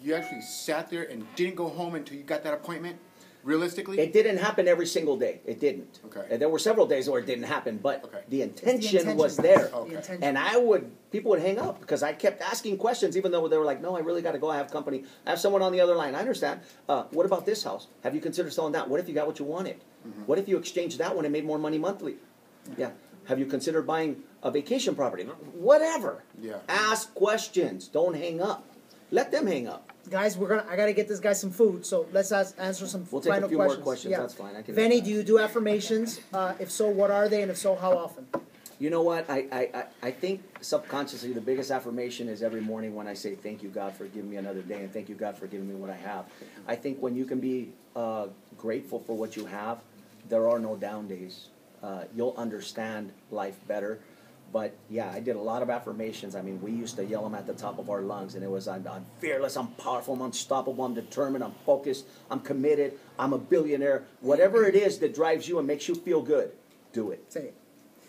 you actually sat there and didn't go home until you got that appointment? Realistically? It didn't happen every single day. It didn't. Okay. And there were several days where it didn't happen, but Okay. the intention intention, was guys. there. Okay. The intention. And people would hang up because I kept asking questions, even though they were like, no, I really got to go. I have company. I have someone on the other line. I understand. What about this house? Have you considered selling that? What if you got what you wanted? Mm-hmm. What if you exchanged that one and made more money monthly? Yeah. Have you considered buying a vacation property? Whatever. Yeah. Ask questions. Don't hang up. Let them hang up. Guys, I gotta get this guy some food, so let's answer some We'll take final a few questions. more questions. Yeah. That's fine. I can. Venny, do you do affirmations? If so, what are they, and if so, how often? You know what? I think subconsciously the biggest affirmation is every morning when I say thank you God for giving me another day and thank you God for giving me what I have. I think when you can be grateful for what you have, there are no down days. You'll understand life better. But yeah, I did a lot of affirmations. I mean, we used to yell them at the top of our lungs, and it was I'm fearless, I'm powerful, I'm unstoppable, I'm determined, I'm focused, I'm committed, I'm a billionaire. Whatever it is that drives you and makes you feel good, do it Say it.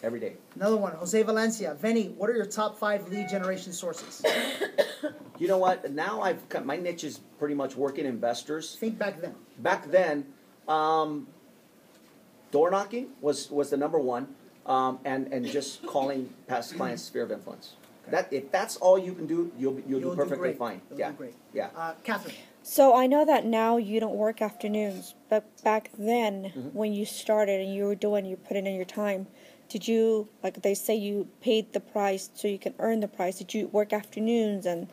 every day. Another one, Jose Valencia. Venny, what are your top 5 lead generation sources? You know what? Now my niche is pretty much working investors. Think back then. Back then, door knocking was the number one, and just calling past clients' sphere of influence. If that's all you can do, you'll do perfectly great. fine. You'll Yeah, do great. yeah. Catherine. So I know that now you don't work afternoons, but back then when you started and you put in your time, did you, like they say, you paid the price so you can earn the price? Did you work afternoons and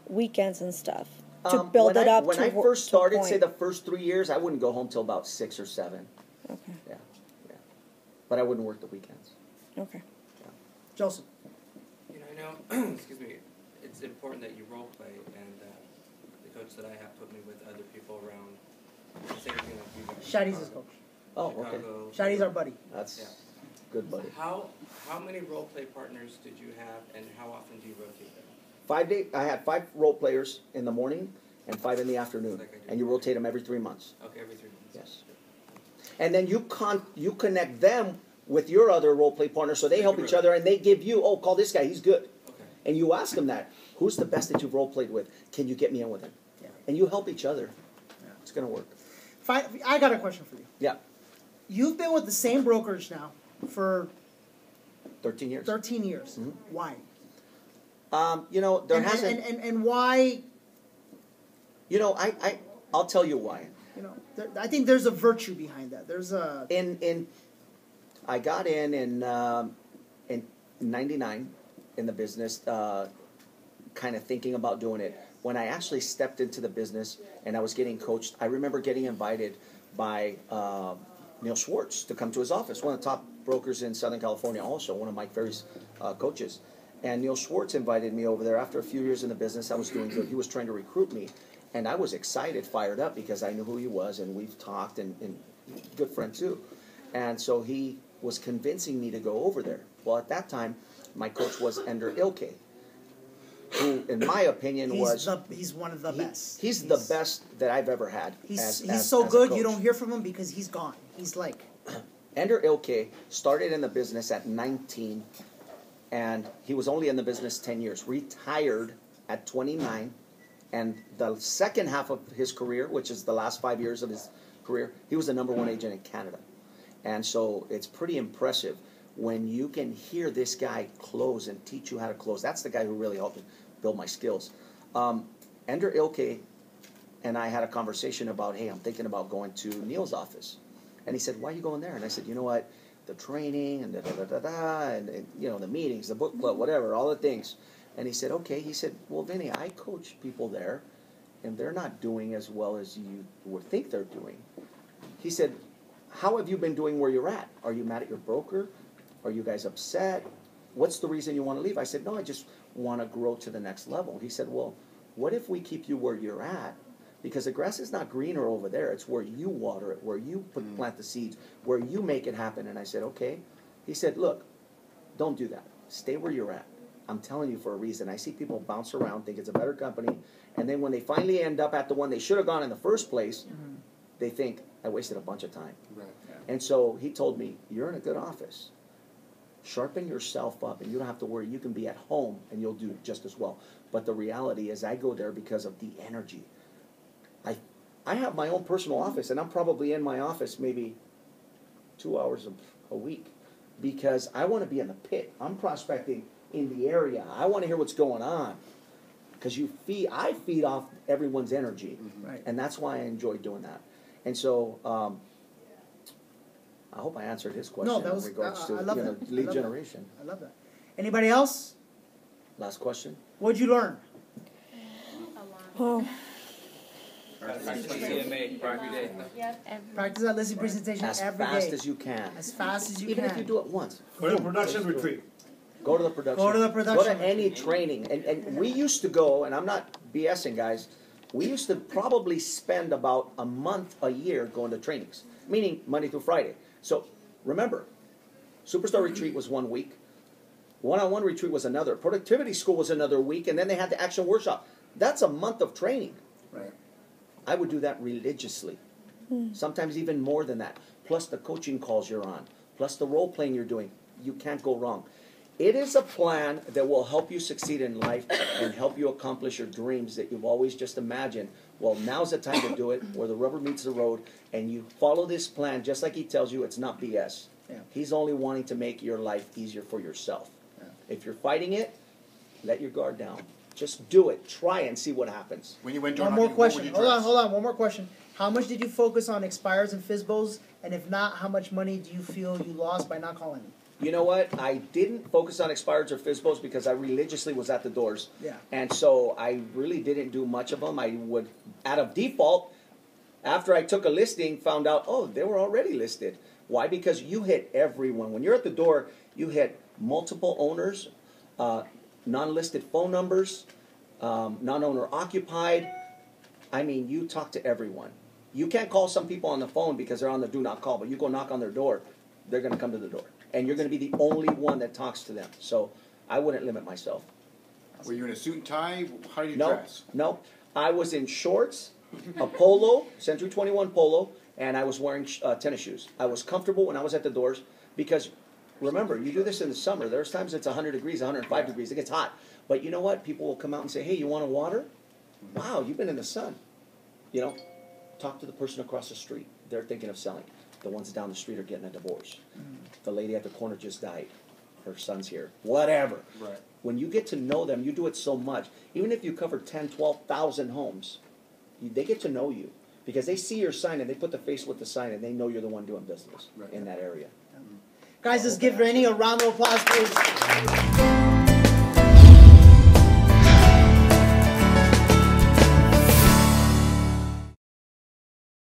weekends and stuff to build it up? When I first started, say the first 3 years, I wouldn't go home till about 6 or 7. Okay. Yeah. But I wouldn't work the weekends. Okay. Joseph. You know, I know, excuse me, it's important that you role play, and the coach that I have put me with other people around the same thing like you guys. Shadi's his coach. Oh, okay. Chicago. Shadi's our buddy. That's Yeah. good, buddy. How many role play partners did you have, and how often do you rotate them? 5 days. I had 5 role players in the morning and 5 in the afternoon, Like I do. and you rotate them every 3 months. Okay, every 3 months. Yes. And then you connect them with your other role play partner, so they help each other, and they give you, oh, call this guy, he's good. Okay. And you ask them that, who's the best that you've role played with? Can you get me in with him? Yeah. And you help each other. Yeah. It's gonna work. I got a question for you. Yeah, You've been with the same brokerage now for 13 years. 13 years. Mhm. Why? You know, there and, hasn't. and why? You know, I'll tell you why. You know, I think there's a virtue behind that. There's a I got in '99 in the business, kind of thinking about doing it. When I actually stepped into the business and I was getting coached, I remember getting invited by Neil Schwartz to come to his office, one of the top brokers in Southern California, also one of Mike Ferry's coaches. And Neil Schwartz invited me over there. After a few years in the business, I was doing good. He was trying to recruit me, and I was excited, fired up, because I knew who he was, and we've talked, and good friend too. And so he was convincing me to go over there. Well, at that time, my coach was Ender Ilke, who, in my opinion, he's one of the best. He's the best that I've ever had. He's as so a good coach. you don't hear from him because he's gone. He's like Ender Ilke started in the business at 19, and he was only in the business 10 years. Retired at 29, and the second half of his career, which is the last 5 years of his career, he was the #1 agent in Canada. And so it's pretty impressive when you can hear this guy close and teach you how to close. That's the guy who really helped me build my skills. Ender Ilke and I had a conversation about, hey, I'm thinking about going to Neil's office. And he said, why are you going there? And I said, you know what? the training and and you know, the meetings, the book club, whatever, all the things. And he said, okay. He said, well, Vinny, I coach people there, and they're not doing as well as you would think they're doing. He said, how have you been doing where you're at? Are you mad at your broker? Are you guys upset? What's the reason you want to leave? I said, no, I just want to grow to the next level. He said, well, what if we keep you where you're at? Because the grass is not greener over there. It's where you water it, where you plant the seeds, where you make it happen. And I said, okay. He said, look, don't do that. Stay where you're at. I'm telling you for a reason. I see people bounce around, think it's a better company, and then when they finally end up at the one they should have gone in the first place, they think, I wasted a bunch of time. Right. Yeah. And so he told me, you're in a good office. Sharpen yourself up, and you don't have to worry. You can be at home, and you'll do just as well. But the reality is I go there because of the energy. I have my own personal office, and I'm probably in my office maybe 2 hours a week because I want to be in the pit. I'm prospecting in the area. I want to hear what's going on because I feed off everyone's energy, Right. and that's why I enjoy doing that. And so I hope I answered his question No, that was, in regards to I love that. lead I love generation. that. I love that. Anybody else? Last question. What'd you learn? Oh, Practice CMA every day. Practice that listening presentation As every day. fast as you can. As fast as you Even can. if you do it once. Go to production retreat. Go to the production. Go to the production Go to any retreat. training. And we used to go, and I'm not BSing, guys, we used to probably spend about a month a year going to trainings, meaning Monday through Friday. So remember, Superstar Retreat was 1 week. One-on-one retreat was another. Productivity School was another week, and then they had the action workshop. That's a month of training. Right. I would do that religiously. Sometimes even more than that. Plus the coaching calls you're on. Plus the role playing you're doing. You can't go wrong. It is a plan that will help you succeed in life and help you accomplish your dreams that you've always just imagined. Well, now's the time to do it, where the rubber meets the road, and you follow this plan just like he tells you. It's not BS. Yeah. He's only wanting to make your life easier for yourself. Yeah. If you're fighting it, let your guard down. Just do it. Try it and see what happens. When you went One door more knocking, what would question. you Hold dress? on. One more question. How much did you focus on expires and FISBOs? And if not, how much money do you feel you lost by not calling them? You know what? I didn't focus on expireds or FISBOs because I religiously was at the doors. Yeah. And so I really didn't do much of them. I would, out of default, after I took a listing, found out, oh, they were already listed. Why? Because you hit everyone. When you're at the door, you hit multiple owners, non-listed phone numbers, non-owner occupied. I mean, you talk to everyone. You can't call some people on the phone because they're on the do not call, but you go knock on their door, they're going to come to the door. And you're going to be the only one that talks to them. So I wouldn't limit myself. Were you in a suit and tie? How did you No, dress? no. I was in shorts, a polo, Century 21 polo, and I was wearing tennis shoes. I was comfortable when I was at the doors because, remember, you do this in the summer. There's times it's 100 degrees, 105 degrees. It gets hot. But you know what? People will come out and say, hey, you want a water? Wow, you've been in the sun. You know, talk to the person across the street. They're thinking of selling. The ones down the street are getting a divorce. The lady at the corner just died. Her son's here. Whatever. Right. When you get to know them, you do it so much. Even if you cover 10, 12,000 homes, they get to know you because they see your sign and they put the face with the sign and they know you're the one doing business Right. in that area. Guys, let's give Rennie a round of applause, please.